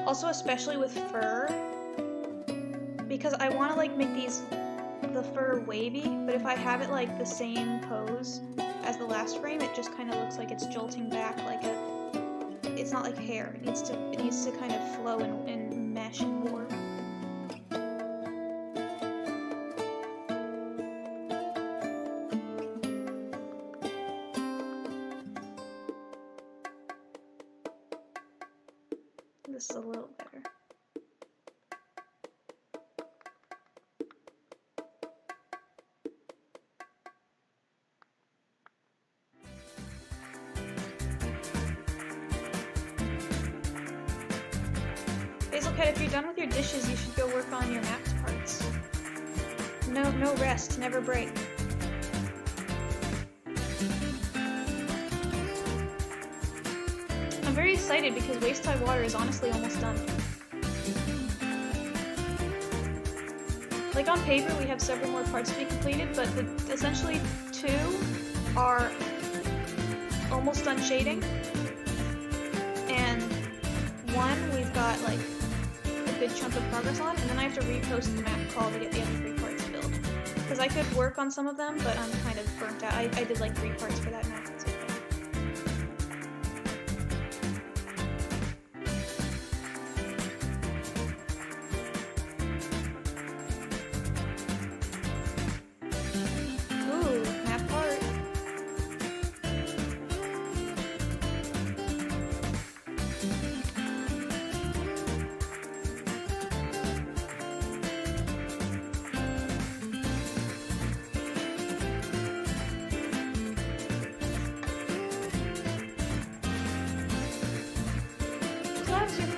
Also, especially with fur, because I want to like make the fur wavy, but if I have it like the same pose as the last frame, it just kind of looks like it's jolting back like it's not like hair. It needs to kind of flow and mesh and warp. This is a little better. Cat, if you're done with your dishes, you should go work on your maps parts. No rest, never break. I'm very excited because Waist High Water is honestly almost done. Like on paper, we have several more parts to be completed, but essentially 2 are almost done shading, and 1 we've got like a good chunk of progress on, and then I have to repost the map call to get the other 3 parts built. Because I could work on some of them, but I'm kind of burnt out. I did like 3 parts for that map. It's okay.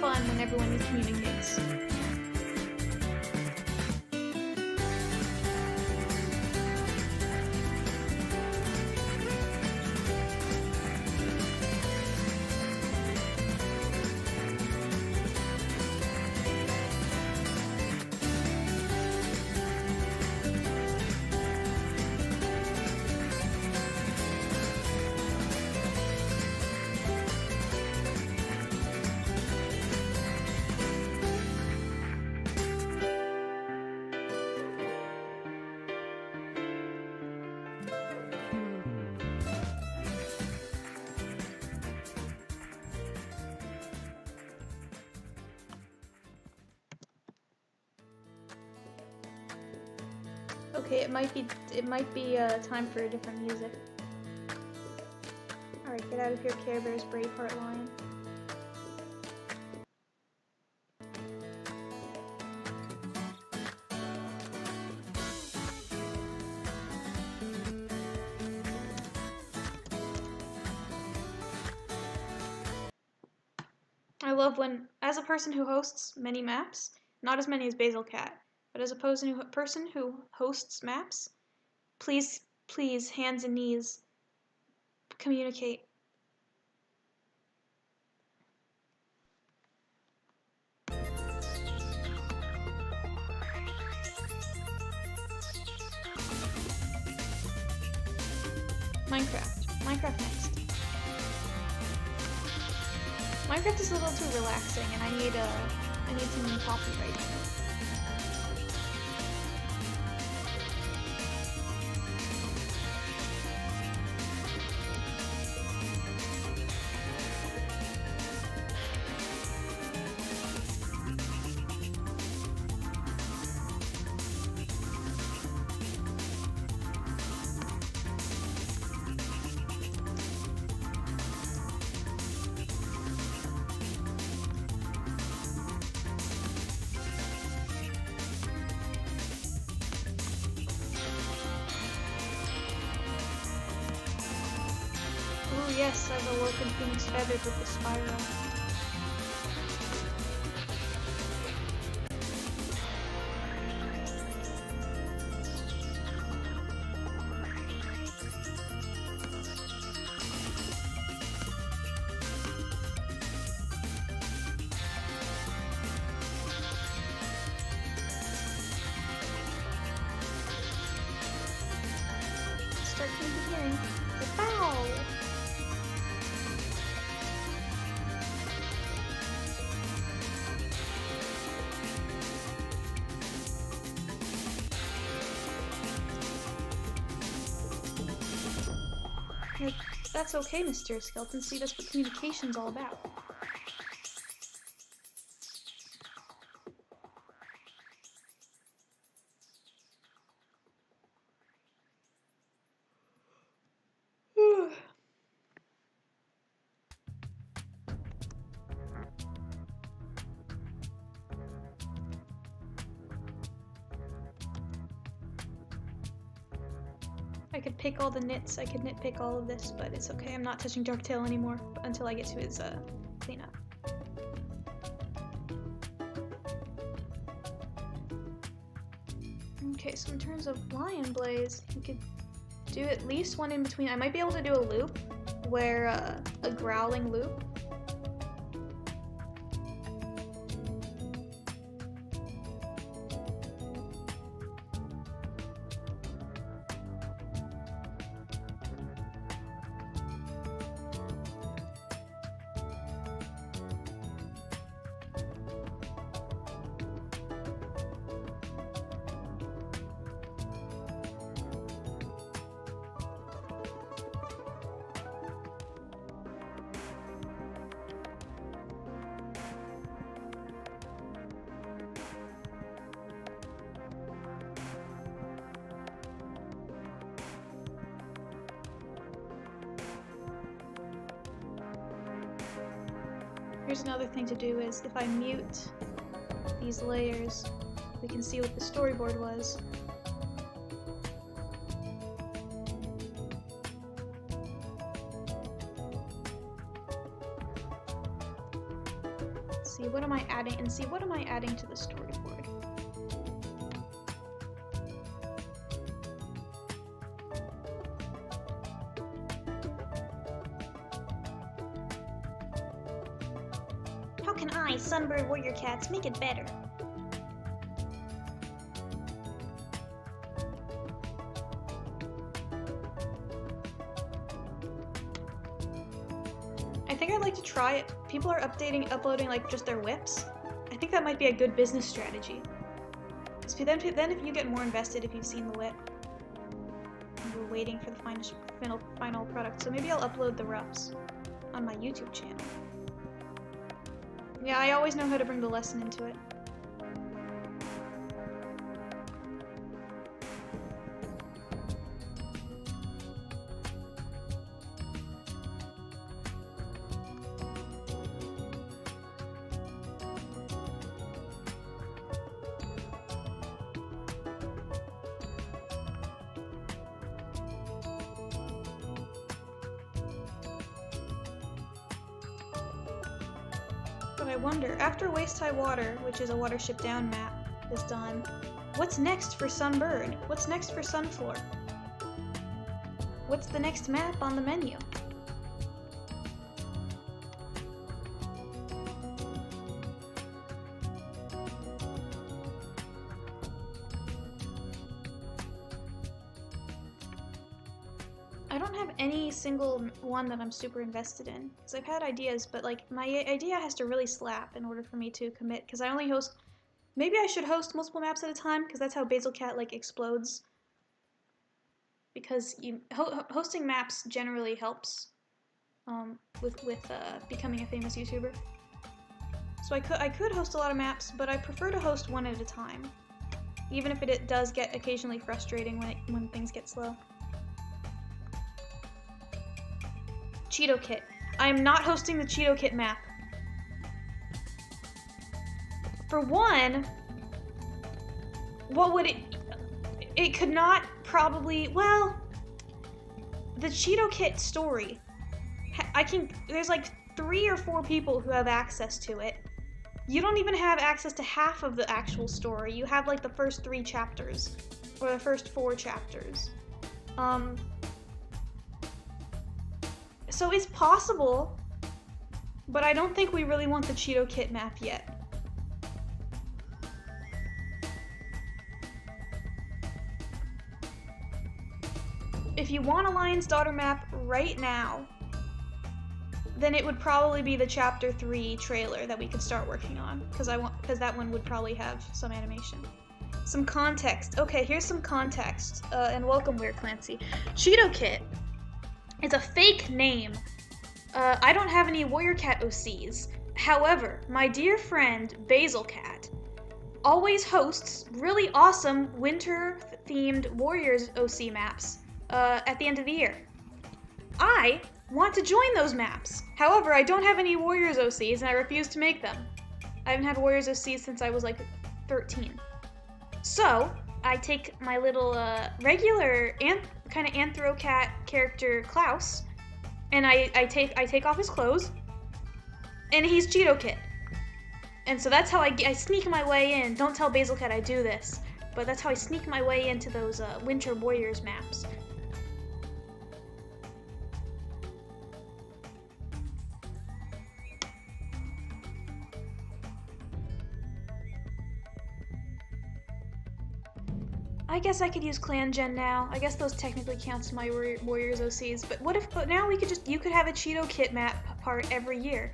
Fun when everyone communicates. Okay, it might be time for a different music. Alright, get out of here, Care Bears Braveheart line. I love when, as a person who hosts many maps, not as many as Basil Cat, but as a person who hosts maps, please, hands and knees, communicate. Minecraft next. Minecraft is a little too relaxing, and I need some copyright. Yes, I've awoken Phoenix feathered with the spiral. Start from the beginning. Bow! That's okay, Mr. Skeleton. See, that's what communication's all about. I could pick all the nits, I could nitpick all of this, but it's okay. I'm not touching Darktail anymore until I get to his cleanup. Okay, so in terms of Lion Blaze, you could do at least one in between. I might be able to do a loop where a growling loop. Here's another thing to do is if I mute these layers, we can see what the storyboard was. See what am I adding and see what am I adding to the storyboard. How can I, Sunbird Warrior Cats, make it better? I think I'd like to try it. People are uploading like just their whips. I think that might be a good business strategy. So then if you get more invested if you've seen the whip. And we're waiting for the final product. So maybe I'll upload the reps on my YouTube channel. Yeah, I always know how to bring the lesson into it. But I wonder, after Waist High Water, which is a Watership Down map, is done, what's next for Sunbird? What's next for Sunfloor? What's the next map on the menu? I don't have any single one that I'm super invested in, because I've had ideas, but like my idea has to really slap in order for me to commit, because I only host, maybe I should host multiple maps at a time, because that's how Basil Cat like explodes. Because hosting maps generally helps with becoming a famous YouTuber. So I could host a lot of maps, but I prefer to host one at a time, even if it does get occasionally frustrating when things get slow. Cheeto Kit. I am not hosting the Cheeto Kit map. For one, what would it could not probably, well, the Cheeto Kit story, there's like 3 or 4 people who have access to it. You don't even have access to half of the actual story. You have like the first 3 chapters, or the first 4 chapters. So it's possible, but I don't think we really want the Cheeto Kit map yet. If you want a Lion's Daughter map right now, then it would probably be the Chapter 3 trailer that we could start working on, because that one would probably have some animation. Some context. Okay, here's some context, and welcome, Weird Clancy. Cheeto Kit. It's a fake name. I don't have any Warrior Cat OCs. However, my dear friend Basil Cat always hosts really awesome winter-themed Warriors OC maps at the end of the year. I want to join those maps. However, I don't have any Warriors OCs and I refuse to make them. I haven't had Warriors OCs since I was like 13. So, I take my little regular kind of Anthro Cat character Klaus, and I take off his clothes, and he's Cheeto Kit. And so that's how I sneak my way in. Don't tell Basil Cat I do this. but that's how I sneak my way into those Winter Warriors maps. I guess I could use Clan Gen now. I guess those technically counts my Warriors OCs, but what if, but now we could just, you could have a Cheeto Kit map part every year.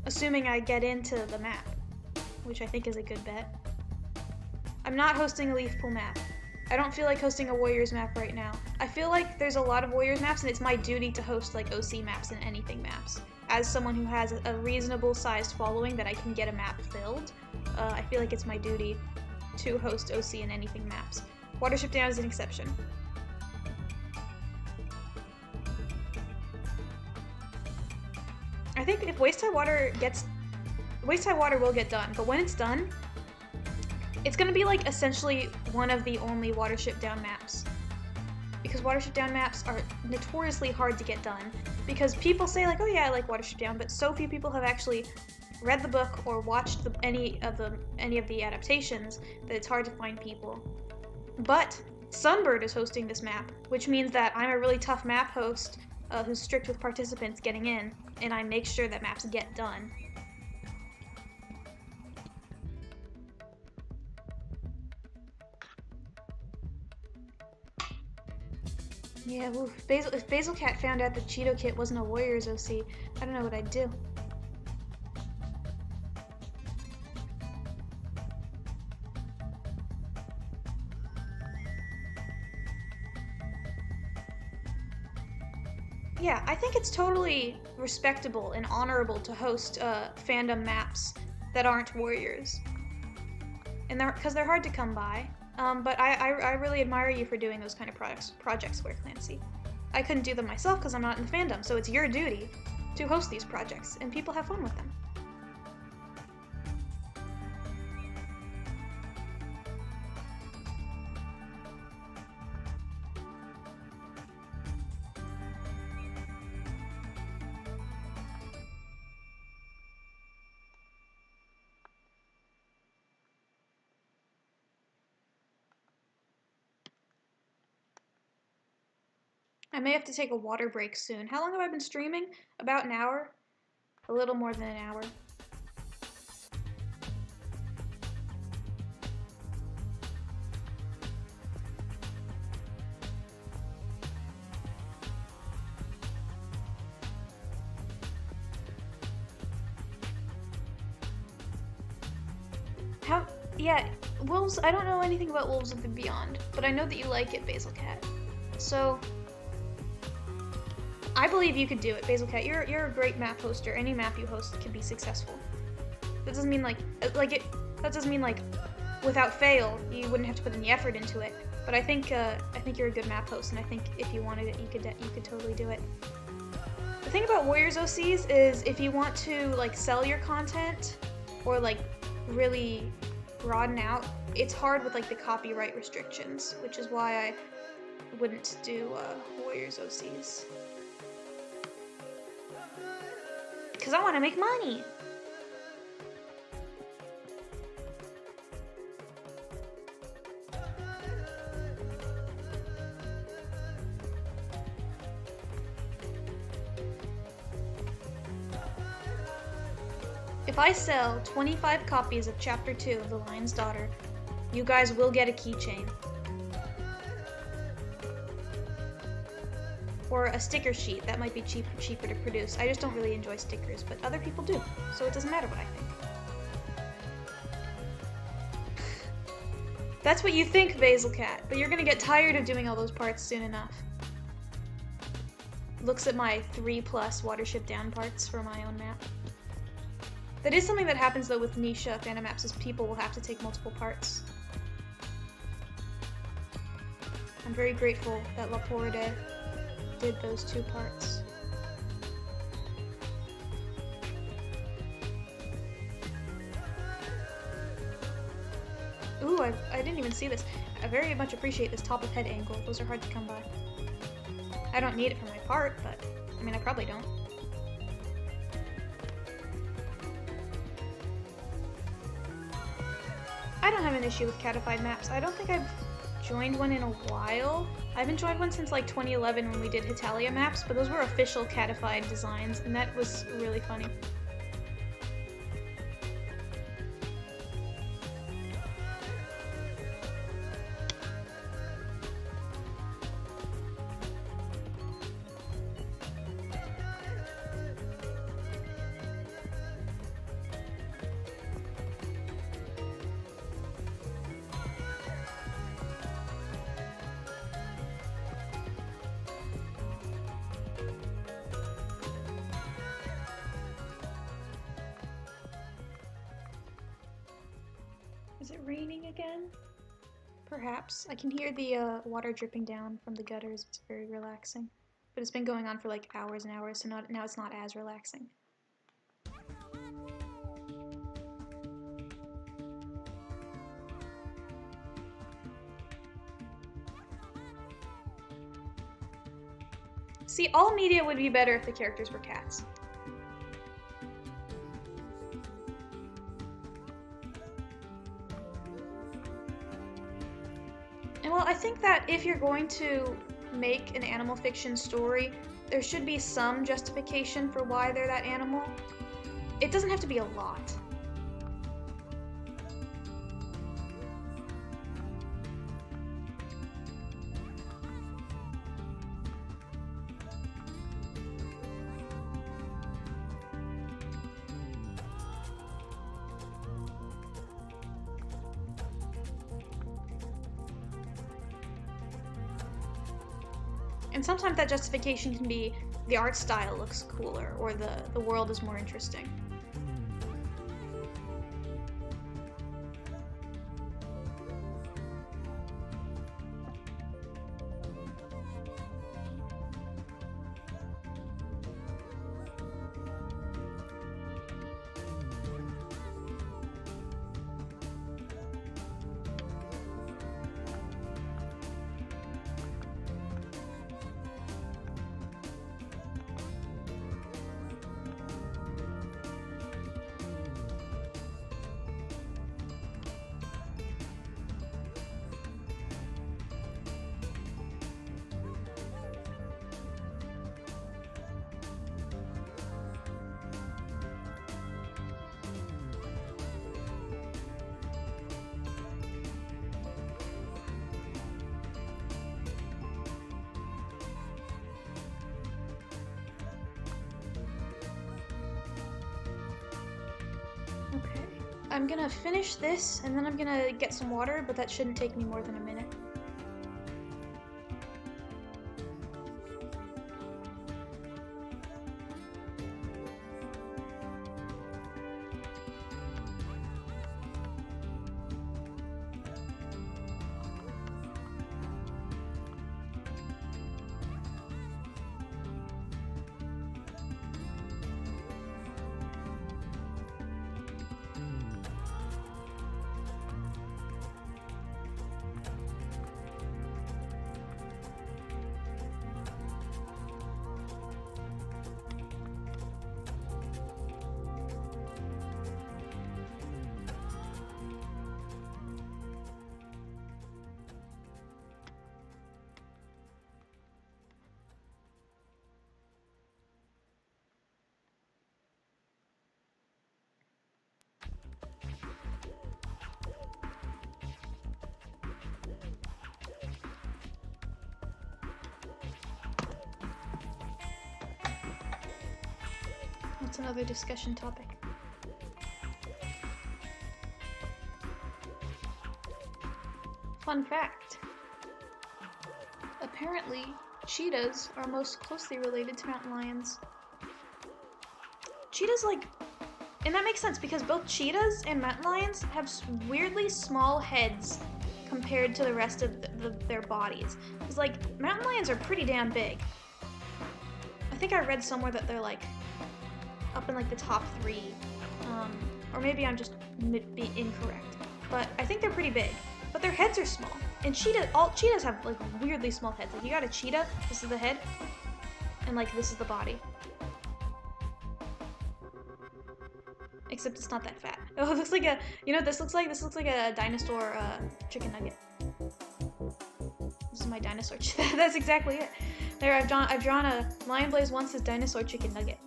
Assuming I get into the map, which I think is a good bet. I'm not hosting a Leaf Pool map. I don't feel like hosting a Warriors map right now. I feel like there's a lot of Warriors maps and it's my duty to host like OC maps and anything maps. As someone who has a reasonable sized following that I can get a map filled, I feel like it's my duty to host OC and anything maps. Watership Down is an exception. I think if Waist High Water will get done, but when it's done, it's gonna be like essentially one of the only Watership Down maps. Because Watership Down maps are notoriously hard to get done. Because people say like, oh yeah, I like Watership Down, but so few people have actually read the book or watched any of the adaptations that it's hard to find people. But Sunbird is hosting this map, which means that I'm a really tough map host who's strict with participants getting in, and I make sure that maps get done. Yeah, oof. If Basil Cat found out that Cheeto Kit wasn't a Warriors OC, I don't know what I'd do. Yeah, I think it's totally respectable and honorable to host fandom maps that aren't Warriors. And because they're hard to come by. But I really admire you for doing those kind of projects, Square Clancy. I couldn't do them myself because I'm not in the fandom, so it's your duty to host these projects, and people have fun with them. I may have to take a water break soon. How long have I been streaming? About an hour? A little more than an hour. Yeah, Wolves, I don't know anything about Wolves of the Beyond, but I know that you like it, Basil Cat. So, I believe you could do it, Basil Cat. You're a great map hoster. Any map you host can be successful. That doesn't mean that doesn't mean like without fail you wouldn't have to put any effort into it. But I think you're a good map host, and I think if you wanted it, you could totally do it. The thing about Warriors OCs is if you want to like sell your content or like really broaden out, it's hard with like the copyright restrictions, which is why I wouldn't do Warriors OCs. Because I want to make money! If I sell 25 copies of Chapter 2 of The Lion's Daughter, you guys will get a keychain. Or a sticker sheet. That might be cheaper to produce. I just don't really enjoy stickers, but other people do, so it doesn't matter what I think. That's what you think, Basil Cat, but you're gonna get tired of doing all those parts soon enough. Looks at my 3+ Watership Down parts for my own map. That is something that happens though with niche fandom maps, is people will have to take multiple parts. I'm very grateful that Laporte did those 2 parts. Ooh, I didn't even see this. I very much appreciate this top of head angle. Those are hard to come by. I don't need it for my part, but I mean, I probably don't. I don't have an issue with catified maps. I don't think I've joined one in a while. I haven't joined one since like 2011 when we did Hitalia maps, but those were official catified designs, and that was really funny. Is it raining again? Perhaps. I can hear the water dripping down from the gutters. It's very relaxing. But it's been going on for like hours and hours, so now it's not as relaxing. See, all media would be better if the characters were cats. And well, I think that if you're going to make an animal fiction story, there should be some justification for why they're that animal. It doesn't have to be a lot. And sometimes that justification can be the art style looks cooler, or the world is more interesting. Okay. I'm gonna finish this, and then I'm gonna get some water, but that shouldn't take me more than a minute. That's another discussion topic. Fun fact. Apparently, cheetahs are most closely related to mountain lions. Cheetahs, like, and that makes sense because both cheetahs and mountain lions have weirdly small heads compared to the rest of their bodies. It's like, mountain lions are pretty damn big. I think I read somewhere that they're like up in like the top 3, or maybe I'm just be incorrect, but I think they're pretty big, but their heads are small. And all cheetahs have like weirdly small heads. Like, you got a cheetah, this is the head, and like this is the body. Except it's not that fat. Oh, it looks like a, you know, this looks like a dinosaur chicken nugget. This is my dinosaur. That's exactly it. There, I've drawn a Lion Blaze wants his dinosaur chicken nugget.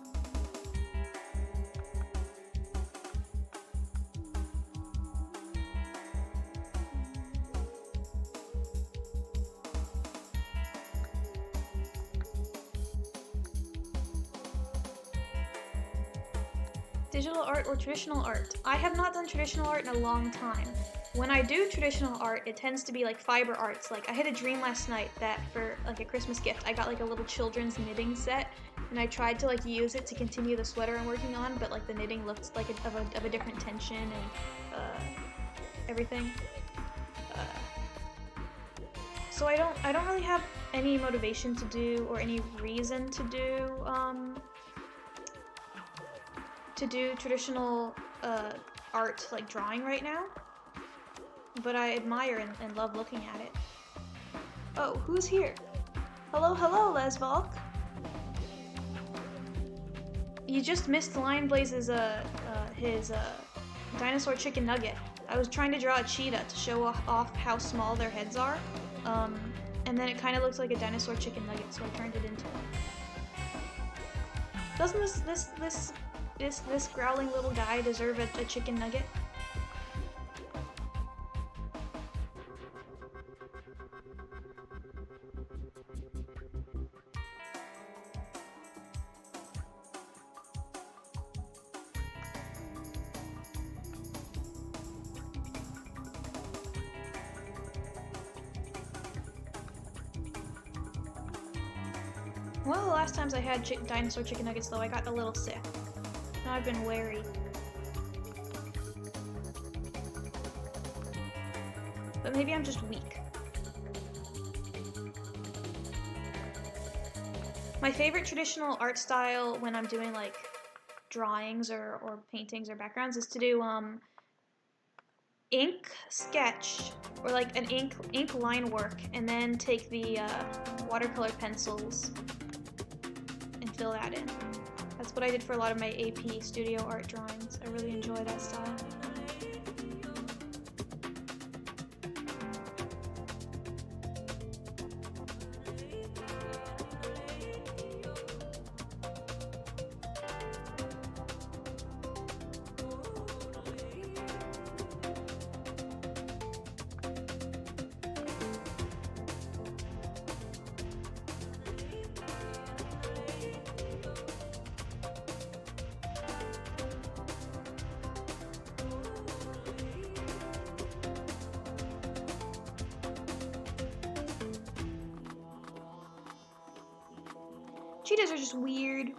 Digital art or traditional art? I have not done traditional art in a long time. When I do traditional art, it tends to be like fiber arts. Like I had a dream last night that for like a Christmas gift, I got like a little children's knitting set, and I tried to like use it to continue the sweater I'm working on, but like the knitting looked like of a different tension and everything. So I don't really have any motivation to do or any reason to do traditional art like drawing right now, but I admire and love looking at it. Oh, who's here? Hello, Lesvalk. You just missed Lion Blaze's his dinosaur chicken nugget. I was trying to draw a cheetah to show off how small their heads are, and then it kind of looks like a dinosaur chicken nugget, so I turned it into one. Doesn't this growling little guy deserve a chicken nugget? One of the last times I had dinosaur chicken nuggets, though, I got a little sick. Now I've been wary. But maybe I'm just weak. My favorite traditional art style when I'm doing like drawings or paintings or backgrounds is to do ink sketch or like an ink line work, and then take the watercolor pencils and fill that in. That's what I did for a lot of my AP studio art drawings. I really enjoy that style. Cheetahs are just weird.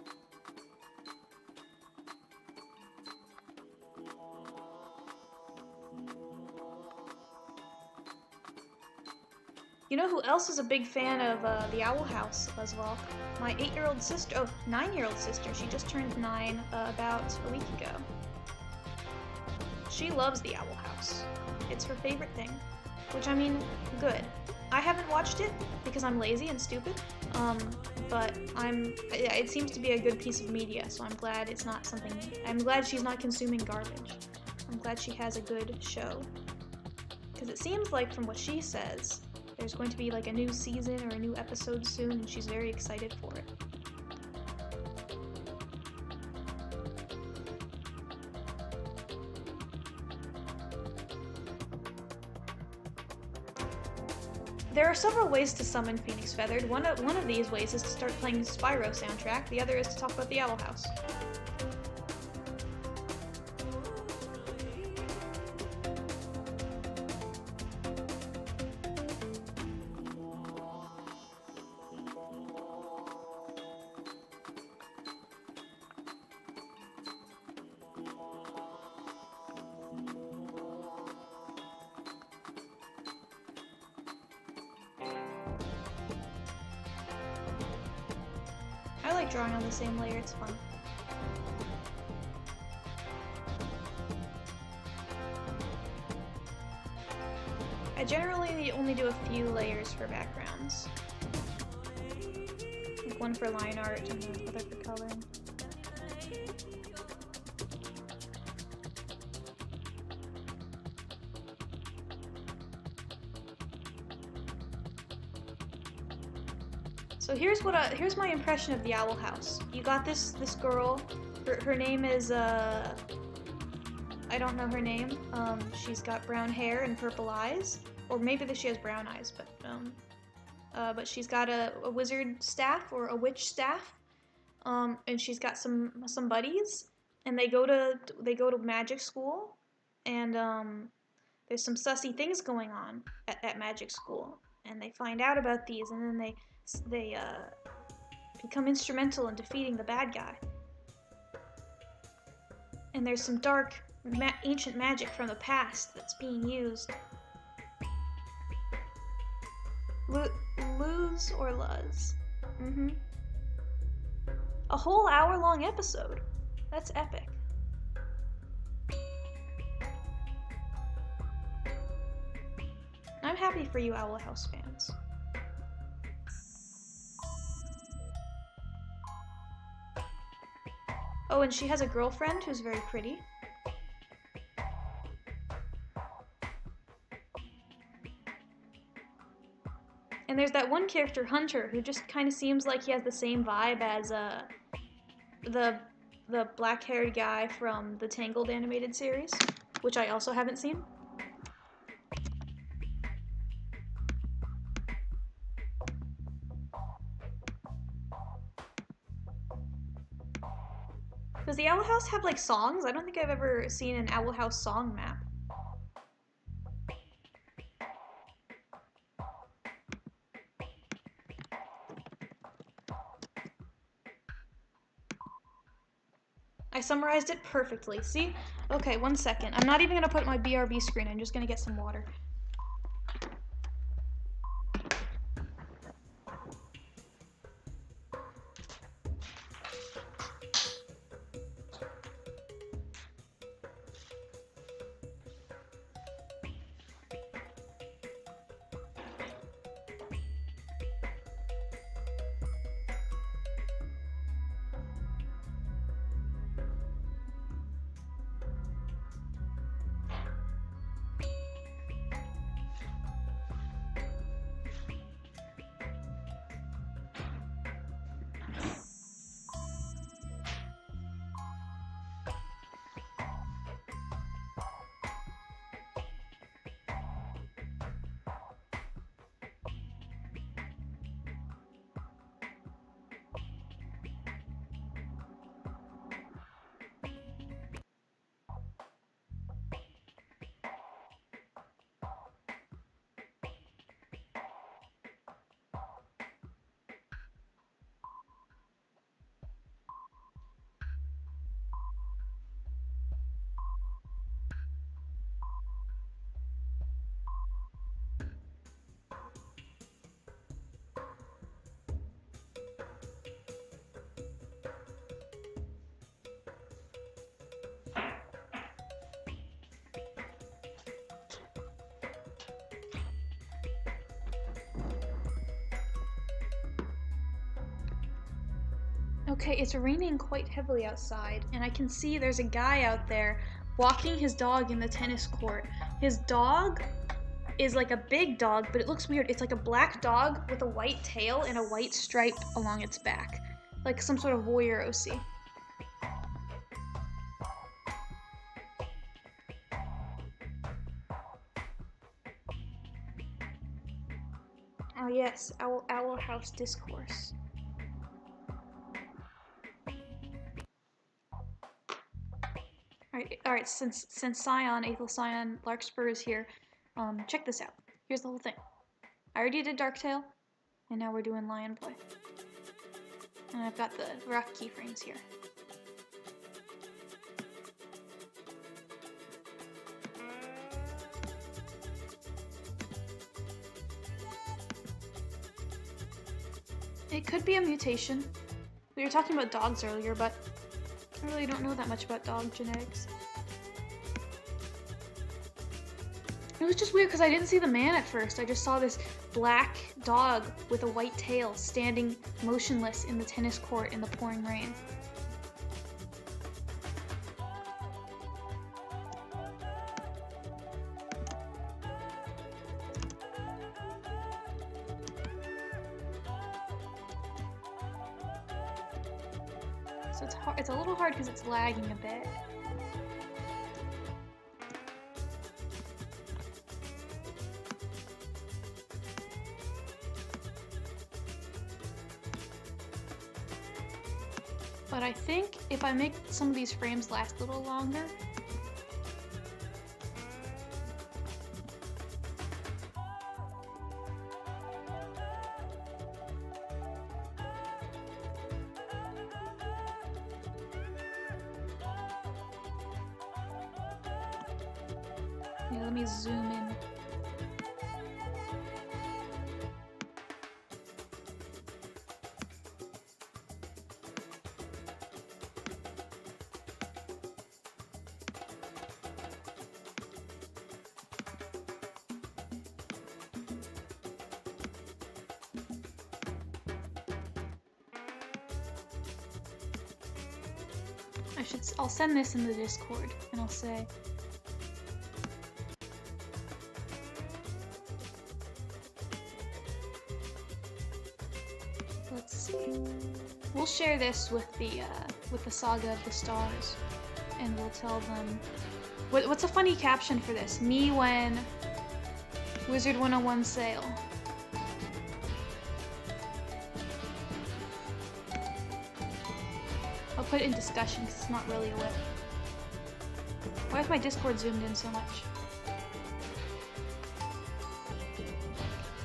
You know who else is a big fan of the Owl House, Lesvalk? My 9-year-old sister. She just turned 9 about a week ago. She loves the Owl House. It's her favorite thing. Which, I mean, good. I haven't watched it because I'm lazy and stupid. But it seems to be a good piece of media, so I'm glad it's not something, I'm glad she's not consuming garbage. I'm glad she has a good show. Because it seems like, from what she says, there's going to be like a new season or a new episode soon, and she's very excited for it. There are several ways to summon Phoenix Feathered. One of these ways is to start playing the Spyro soundtrack. The other is to talk about the Owl House. I like drawing on the same layer, it's fun. I generally only do a few layers for backgrounds. Like one for line art and the other for coloring. So here's my impression of the Owl House. You got this girl. Her name is I don't know her name. She's got brown hair and purple eyes, or maybe she has brown eyes, but she's got a wizard staff or a witch staff, and she's got some buddies, and they go to magic school, and there's some sussy things going on at magic school, and they find out about these, and then they become instrumental in defeating the bad guy. And there's some dark, ancient magic from the past that's being used. Lose or Luz. A whole hour-long episode. That's epic. I'm happy for you Owl House fans. Oh, and she has a girlfriend who's very pretty. And there's that one character, Hunter, who just kind of seems like he has the same vibe as the black-haired guy from the Tangled animated series, which I also haven't seen. Does the Owl House have like songs? I don't think I've ever seen an Owl House song map. I summarized it perfectly. See? Okay, 1 second. I'm not even gonna put my BRB screen. I'm just gonna get some water. Okay, it's raining quite heavily outside, and I can see there's a guy out there walking his dog in the tennis court. His dog is like a big dog, but it looks weird. It's like a black dog with a white tail and a white stripe along its back, like some sort of warrior OC. Oh yes, Owl House Discourse. Alright, since Scion, Aethel Scion, Larkspur is here, check this out. Here's the whole thing. I already did Darktail, and now we're doing Lionplay. And I've got the rough keyframes here. It could be a mutation. We were talking about dogs earlier, but I really don't know that much about dog genetics. It was just weird because I didn't see the man at first. I just saw this black dog with a white tail standing motionless in the tennis court in the pouring rain. So it's hard. It's a little hard because it's lagging a bit. But I think if I make some of these frames last a little longer, yeah, let me zoom in. I'll send this in the Discord and I'll say, let's see. We'll share this with the Saga of the Stars, and we'll tell them. What's a funny caption for this? Me when Wizard 101 sale. I'll put it in discussion because it's not really a whip. Why is my Discord zoomed in so much?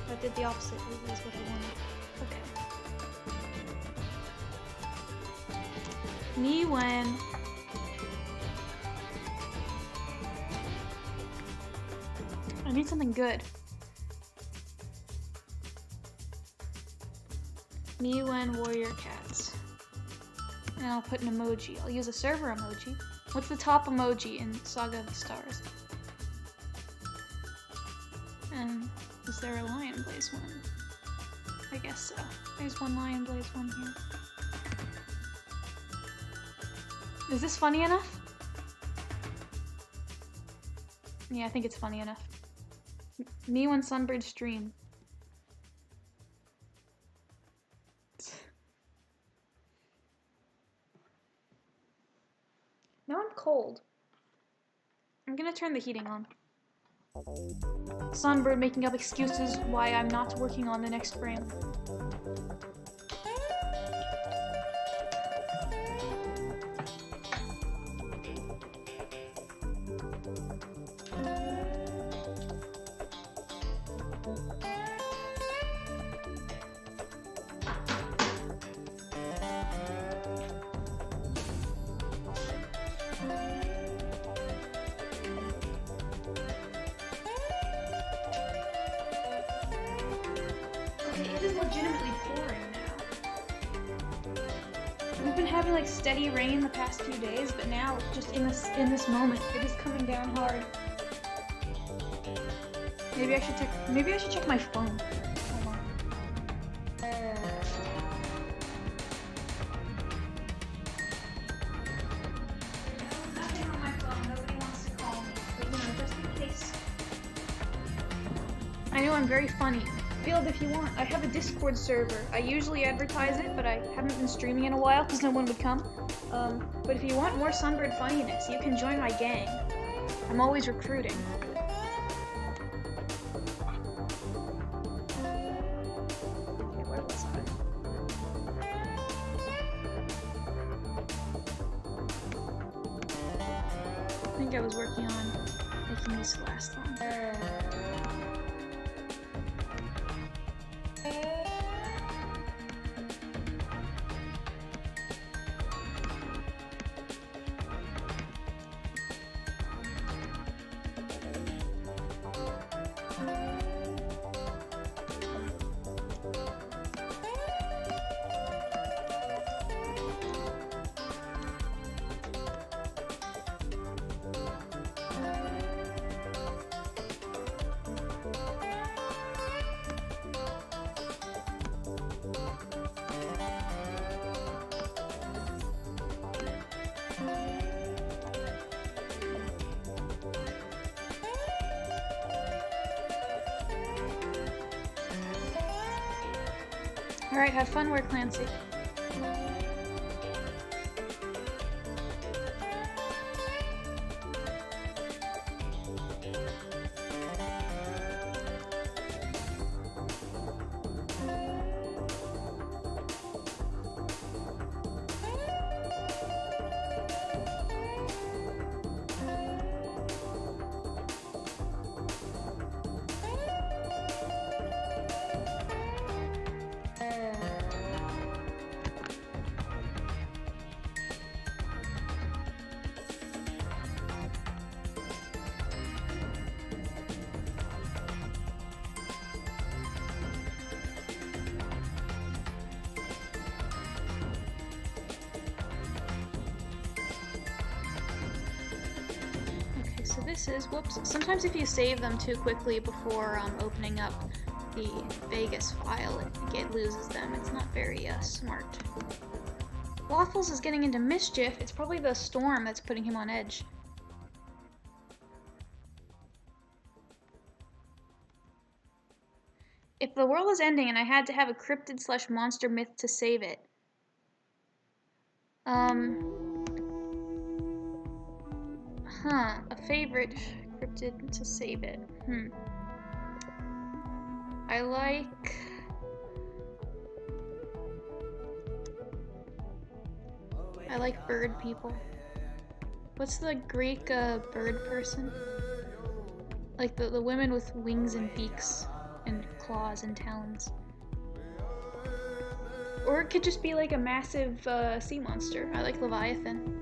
I did the opposite. That's what I wanted. Okay. Me when I need something good. Me when Warrior Cats. And I'll put an emoji. I'll use a server emoji. What's the top emoji in Saga of the Stars? And is there a Lion Blaze one? I guess so. There's one Lion Blaze one here. Is this funny enough? Yeah, I think it's funny enough. Me when Sunbird stream. Now I'm cold. I'm gonna turn the heating on. Sunbird making up excuses why I'm not working on the next frame. It is legitimately pouring now. We've been having like steady rain the past few days, but now just in this moment, it is coming down hard. Maybe I should check my phone. Hold on. Nothing on my phone. Nobody wants to call me, but you know, just in case. I know I'm very funny. Field if you want. I have a Discord server. I usually advertise it, but I haven't been streaming in a while because no one would come. But if you want more Sunbird funniness, you can join my gang. I'm always recruiting. Okay, where was I? I think I was working on making this last long. Alright, have fun, Clancy. so this is, whoops, sometimes if you save them too quickly before opening up the Vegas file, it loses them. It's not very smart. Waffles is getting into mischief. It's probably the storm that's putting him on edge. If the world is ending and I had to have a cryptid/monster myth to save it, a favorite cryptid to save it. I like bird people. What's the Greek bird person? Like the women with wings and beaks and claws and talons. Or it could just be like a massive sea monster. I like Leviathan.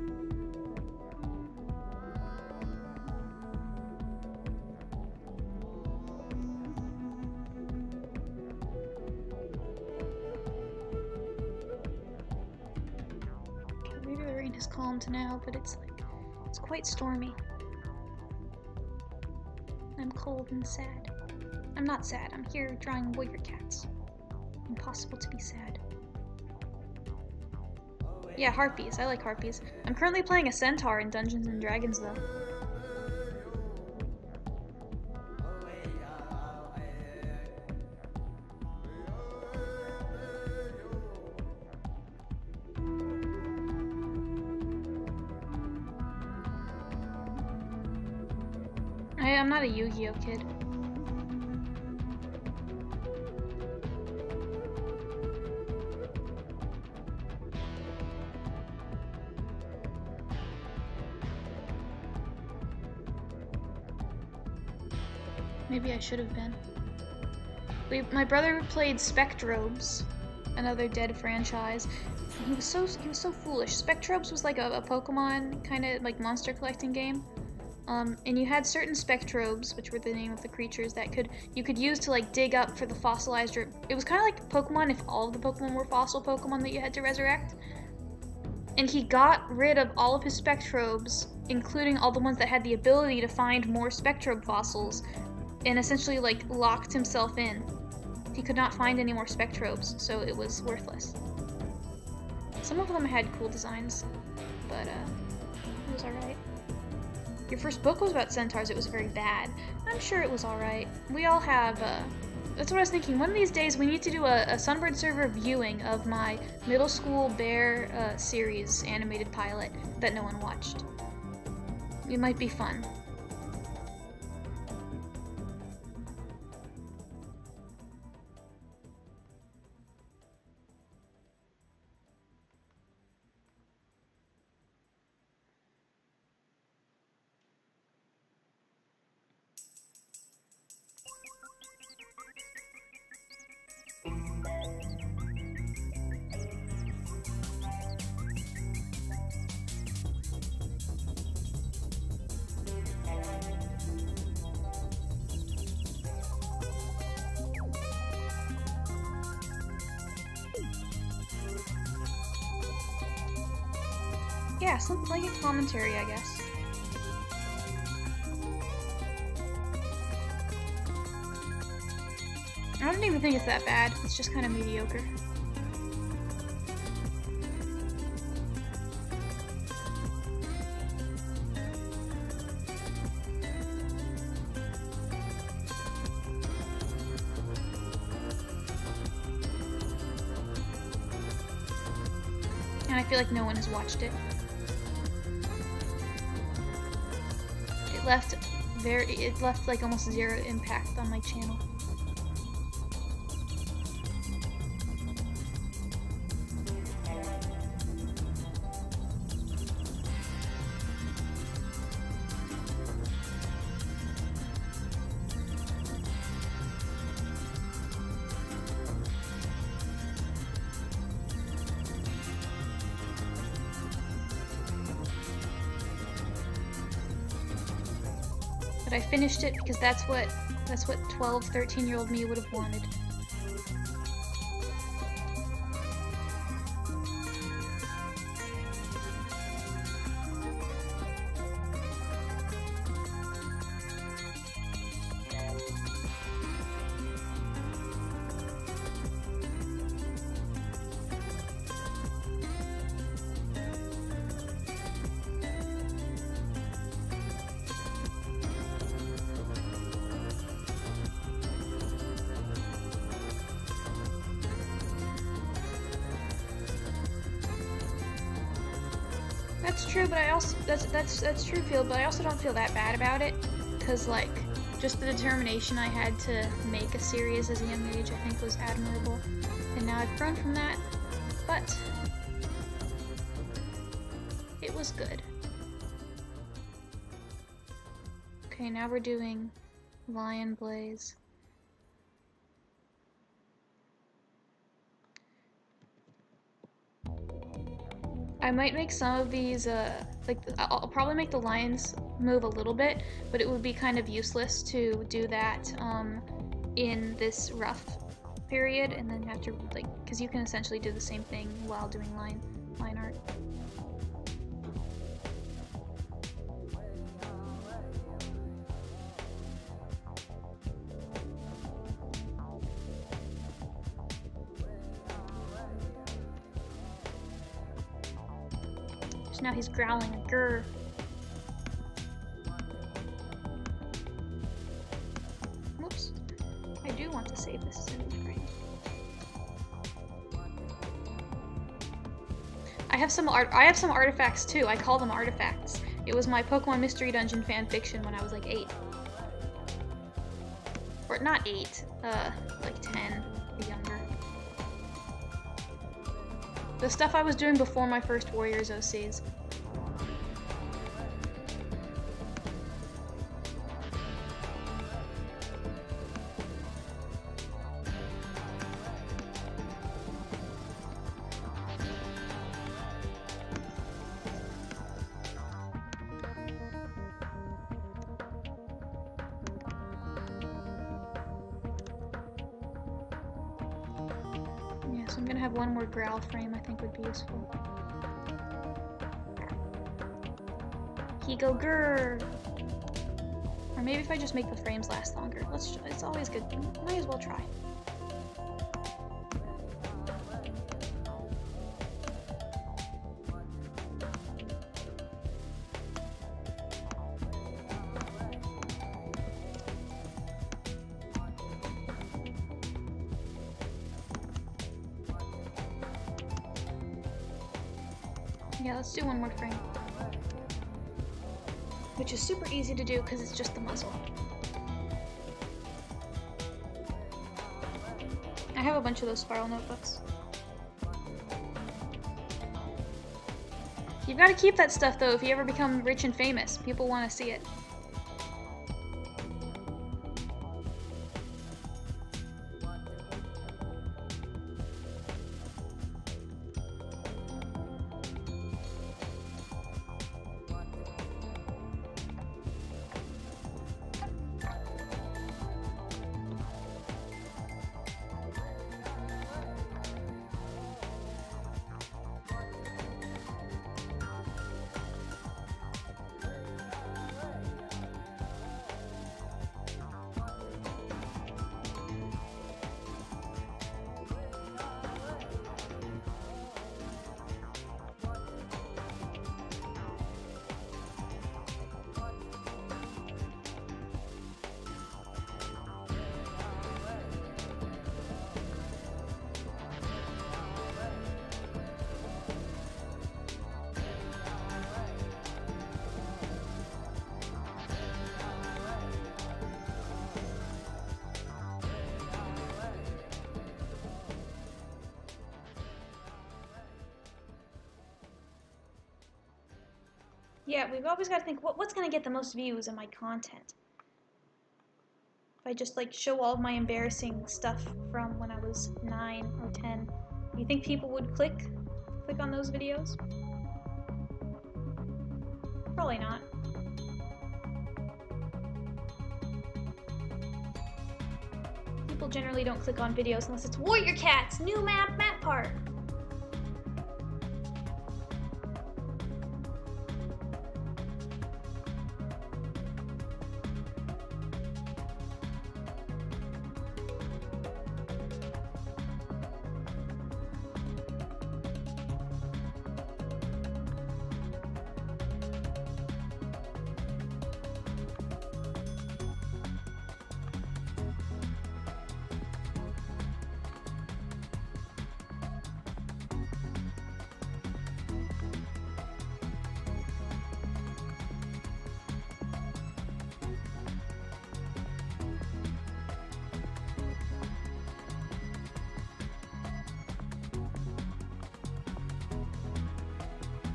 Maybe the rain has calmed now, but it's quite stormy. I'm cold and sad. I'm not sad. I'm here drawing warrior cats. Impossible to be sad. Yeah, harpies. I like harpies. I'm currently playing a centaur in Dungeons and Dragons, though. I'm not a Yu-Gi-Oh kid. Maybe I should have been. My brother played Spectrobes, another dead franchise. He was so foolish. Spectrobes was like a Pokemon kind of like monster collecting game. And you had certain Spectrobes, which were the name of the creatures that you could use to like dig up for the fossilized. It was kind of like Pokemon if all of the Pokemon were fossil Pokemon that you had to resurrect. And he got rid of all of his Spectrobes, including all the ones that had the ability to find more Spectrobe fossils, and essentially like locked himself in. He could not find any more Spectrobes, so it was worthless. Some of them had cool designs, but it was alright. Your first book was about centaurs. It was very bad. I'm sure it was alright. We all have, that's what I was thinking. One of these days we need to do a Sunbird server viewing of my middle school bear series animated pilot that no one watched. It might be fun. Yeah, something like a commentary, I guess. I don't even think it's that bad. It's just kind of mediocre. And I feel like no one has watched it. It left like almost zero impact on my channel. But I finished it because that's what 12, 13-year-old me would have wanted. That's true, but I also that's true, Field. But I also don't feel that bad about it, because like just the determination I had to make a series as a young age, I think, was admirable, and now I've grown from that. But it was good. Okay, now we're doing Lion Blaze. I might make some of these, like, I'll probably make the lions move a little bit, but it would be kind of useless to do that in this rough period, and then have to, like, because you can essentially do the same thing while doing line art. So now he's growling a grr. Whoops. I do want to save this as a frame. I have some artifacts too. I call them artifacts. It was my Pokemon Mystery Dungeon fan fiction when I was like 8. Or not 8, like 10 or younger. The stuff I was doing before my first Warriors OCs. Yeah, so I'm gonna have one more growl frame I think would be useful. He go grrr! Or maybe if I just make the frames last longer. It's always good. Might as well try. Yeah, let's do one more frame. Which is super easy to do because it's just the muzzle. I have a bunch of those spiral notebooks. You've got to keep that stuff though if you ever become rich and famous. People want to see it. Yeah, we've always got to think, what's going to get the most views in my content? If I just like show all of my embarrassing stuff from when I was 9 or 10, you think people would click on those videos? Probably not. People generally don't click on videos unless it's Warrior Cats, new map part.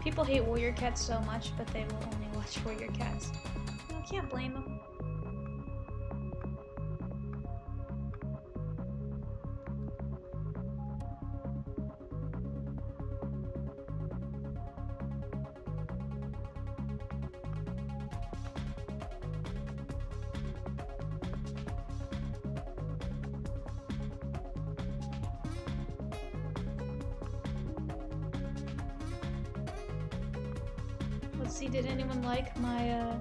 People hate warrior cats so much, but they will only watch warrior cats. I can't blame them. Let's see, did anyone like my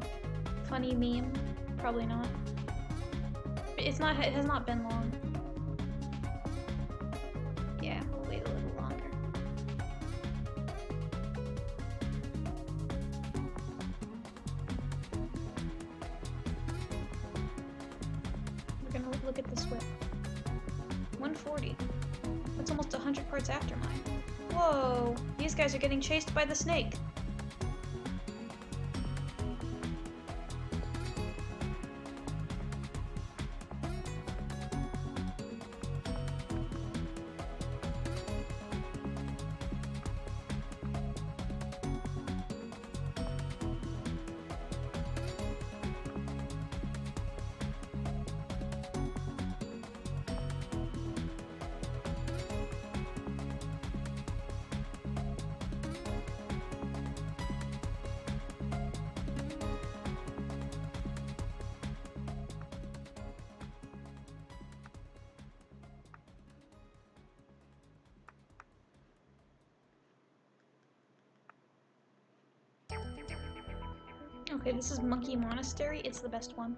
funny meme? Probably not. It has not been long. Yeah, we'll wait a little longer. We're gonna look at this whip. 140. That's almost 100 parts after mine. Whoa! These guys are getting chased by the snake. Okay, this is Monkey Monastery. It's the best one.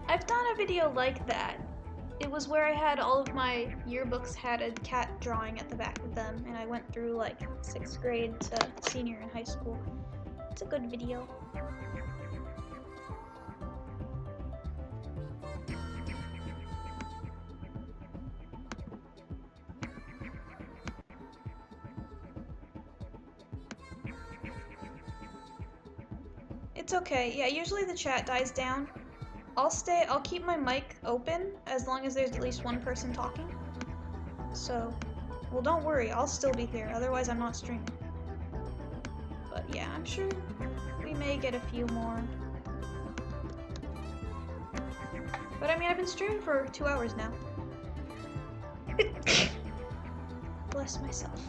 I've done a video like that. It was where I had all of my yearbooks had a cat drawing at the back of them, and I went through like 6th grade to senior in high school. It's a good video. It's okay. Yeah, usually the chat dies down. I'll keep my mic open as long as there's at least one person talking. So, well, don't worry, I'll still be here, otherwise I'm not streaming. But yeah, I'm sure we may get a few more. But I mean, I've been streaming for 2 hours now. Bless myself.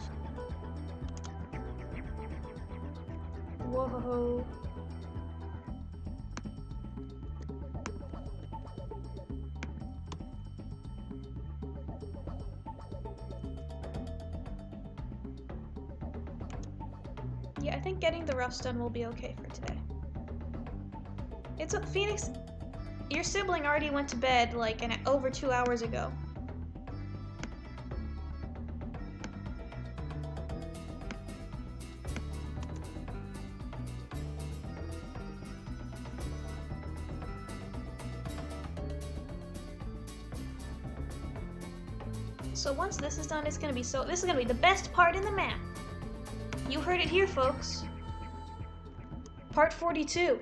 Whoa. Yeah, I think getting the roughs done will be okay for today. It's a Phoenix. Your sibling already went to bed like over 2 hours ago. So once this is done, this is gonna be the best part in the map. You heard it here, folks. Part 42.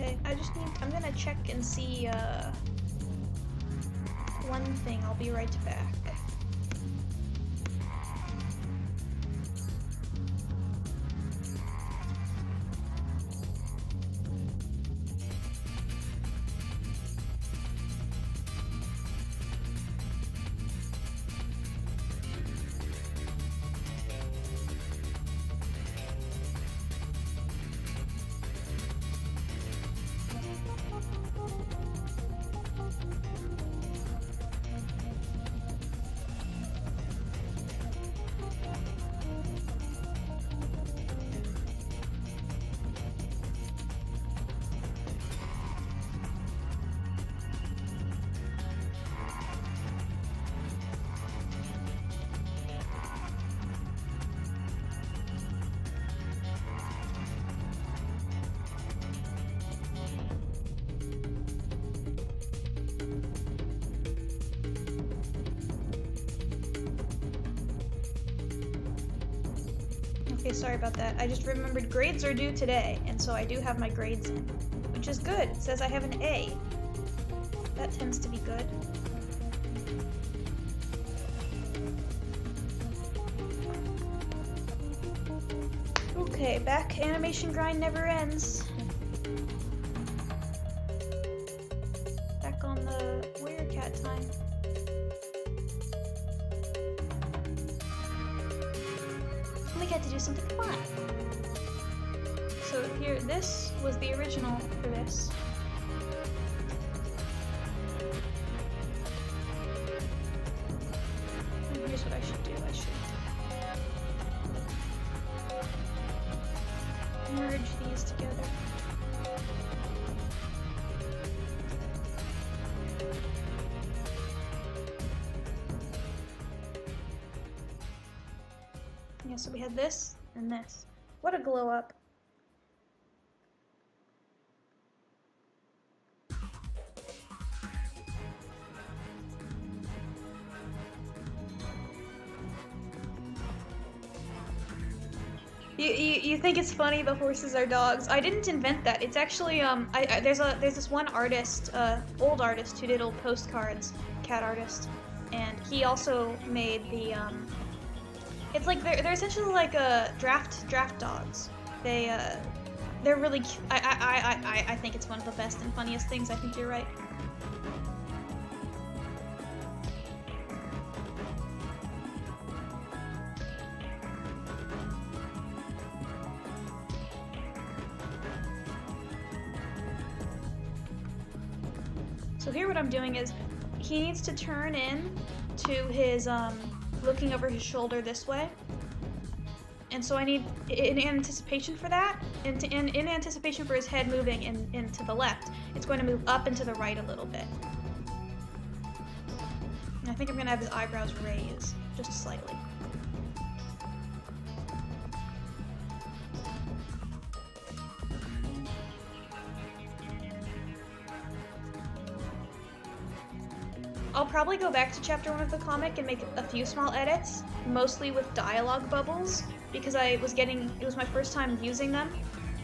Okay, I'm gonna check and see, one thing. I'll be right back. Okay, sorry about that. I just remembered grades are due today, and so I do have my grades in, which is good. It says I have an A. That tends to be good. Okay, back. Animation grind never ends. Back on the Warrior Cat time. We get to do something fun. So here, this was the original for this. And here's what I should do. I should merge these together. Yeah, so we had this and this. What a glow up. You think it's funny the horses are dogs? I didn't invent that. It's actually there's this one artist, old artist who did old postcards, cat artist, and he also made the it's like they're essentially like draft dogs. They're really cute. I think it's one of the best and funniest things. I think you're right. So here what I'm doing is he needs to turn in to his looking over his shoulder this way. And so I need, in anticipation for that, in anticipation for his head moving into the left, it's going to move up and to the right a little bit. And I think I'm going to have his eyebrows raise, just slightly. I'll probably go back to chapter 1 of the comic and make a few small edits, mostly with dialogue bubbles, because it was my first time using them,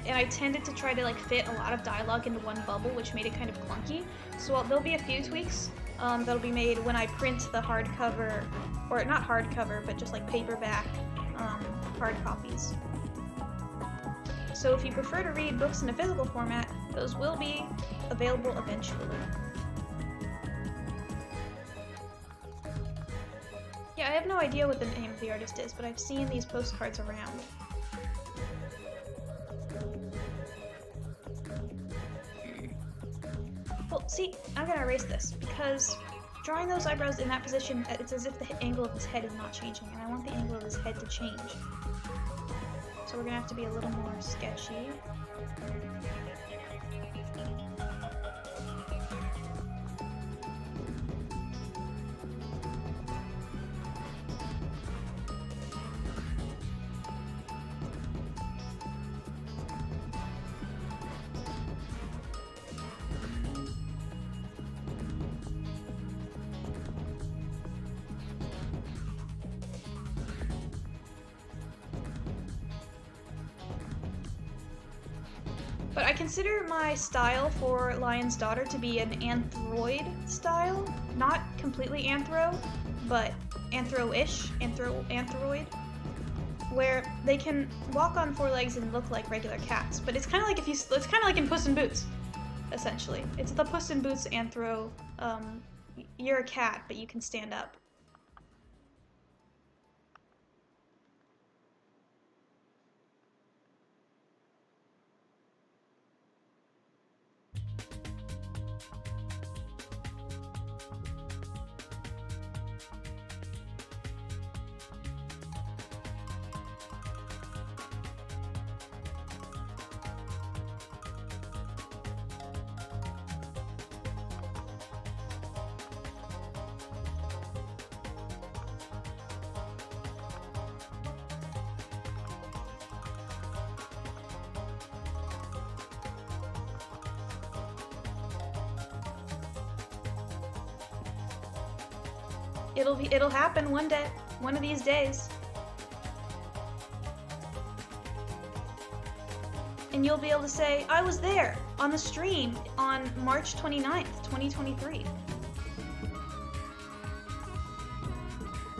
and I tended to try to like fit a lot of dialogue into one bubble, which made it kind of clunky. So there'll be a few tweaks that'll be made when I print the hardcover, or not hardcover, but just like paperback hard copies. So if you prefer to read books in a physical format, those will be available eventually. Yeah, I have no idea what the name of the artist is, but I've seen these postcards around. Well, see, I'm gonna erase this, because drawing those eyebrows in that position, it's as if the angle of his head is not changing, and I want the angle of his head to change. So we're gonna have to be a little more sketchy. But I consider my style for Lion's Daughter to be an anthroid style. Not completely anthro, but anthro-ish, anthroid. Where they can walk on four legs and look like regular cats. But it's kind of like it's kind of like in Puss in Boots, essentially. It's the Puss in Boots anthro, you're a cat, but you can stand up. It'll happen one day, one of these days. And you'll be able to say, I was there on the stream on March 29th, 2023.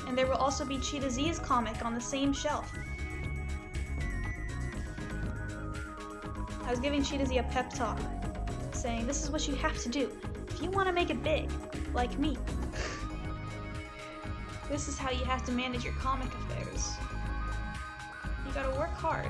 And there will also be Cheetah Z's comic on the same shelf. I was giving Cheetah Z a pep talk, saying, this is what you have to do if you want to make it big, like me. This is how you have to manage your comic affairs. You gotta work hard.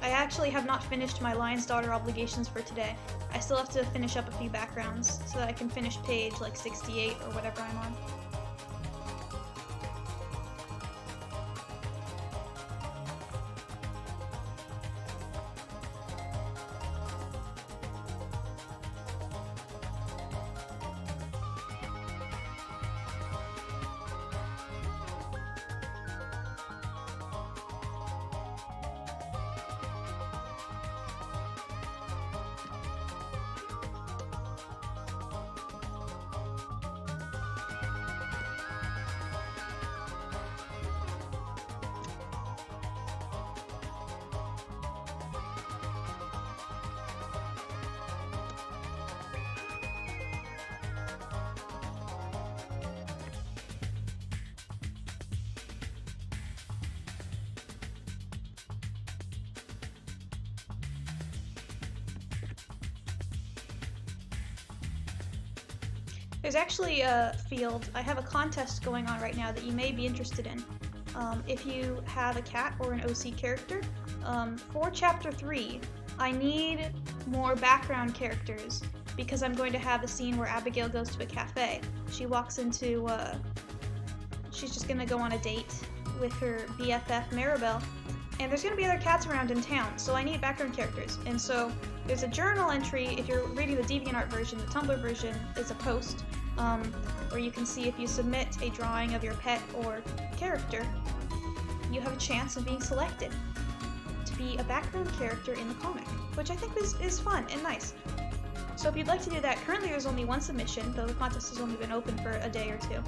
I actually have not finished my Lion's Daughter obligations for today. I still have to finish up a few backgrounds so that I can finish page like 68 or whatever I'm on. There's actually a field, I have a contest going on right now that you may be interested in. If you have a cat or an OC character, for Chapter 3, I need more background characters because I'm going to have a scene where Abigail goes to a cafe. She walks into, she's just going to go on a date with her BFF Maribel, and there's going to be other cats around in town, so I need background characters. And so there's a journal entry. If you're reading the DeviantArt version, the Tumblr version is a post where you can see if you submit a drawing of your pet or character, you have a chance of being selected to be a background character in the comic, which I think is fun and nice. So if you'd like to do that, currently there's only one submission, though the contest has only been open for a day or two.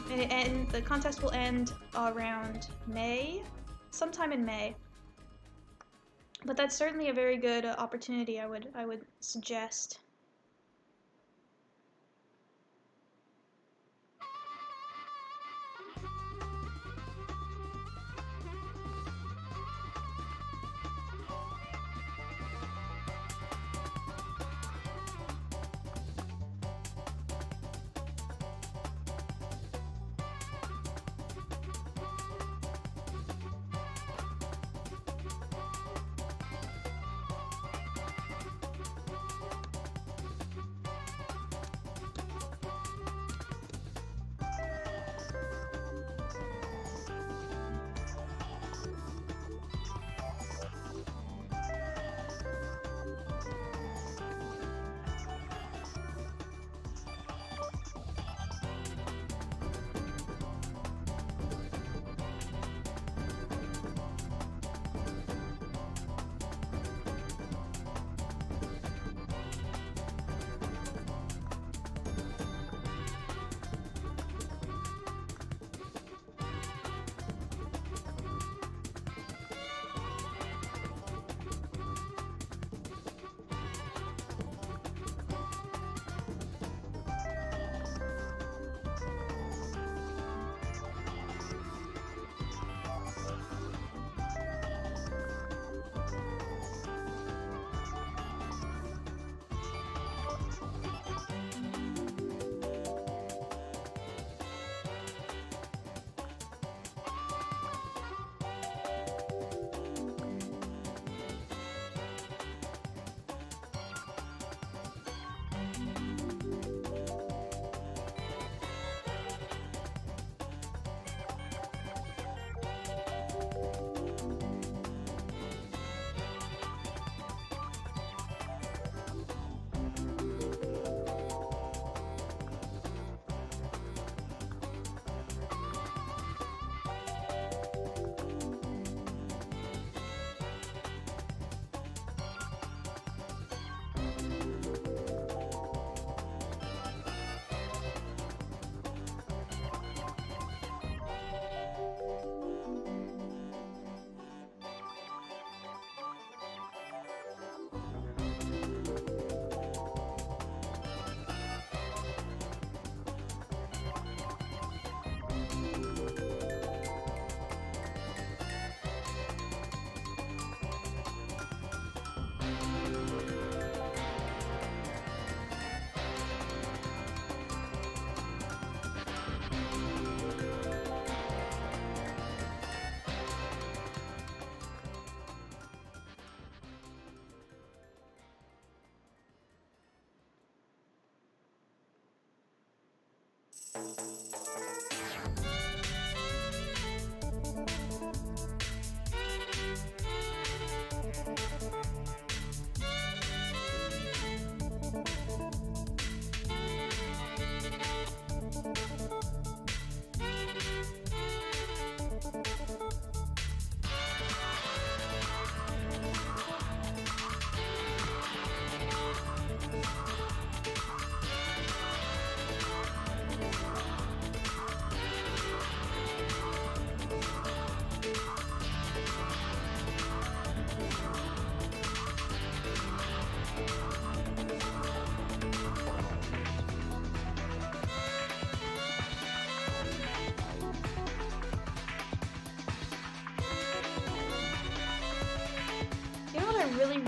And the contest will end around May, sometime in May. But that's certainly a very good opportunity I would suggest.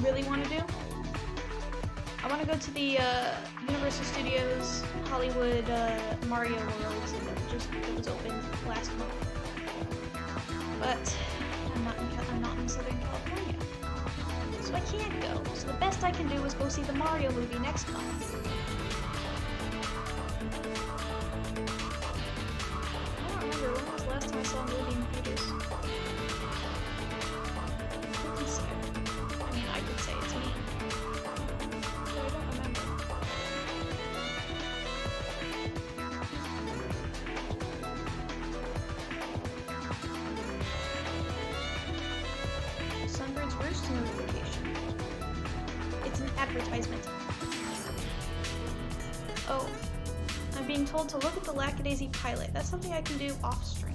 Really want to do? I want to go to the Universal Studios Hollywood Mario World that was opened last month. But I'm not in Southern California, so I can't go. So the best I can do is go see the Mario movie next month. I don't remember when was the last time I saw a movie in theaters. I could say it's me. But I don't remember. Sunbird's Roost notification. It's an advertisement. Oh. I'm being told to look at the Lackadaisy pilot. That's something I can do off stream.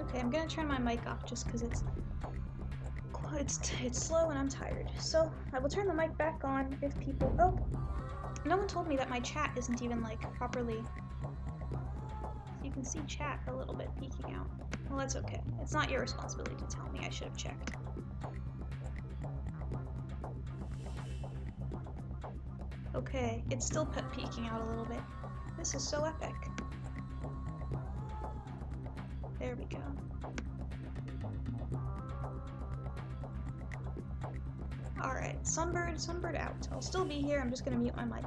Okay, I'm gonna turn my mic off just because it's slow and I'm tired. So I will turn the mic back on if people. Oh, no one told me that my chat isn't even like properly. You can see chat a little bit peeking out. Well, that's okay. It's not your responsibility to tell me. I should have checked. Okay, it's still peeking out a little bit. This is so epic. There we go. Alright, Sunbird out. I'll still be here, I'm just gonna mute my mic.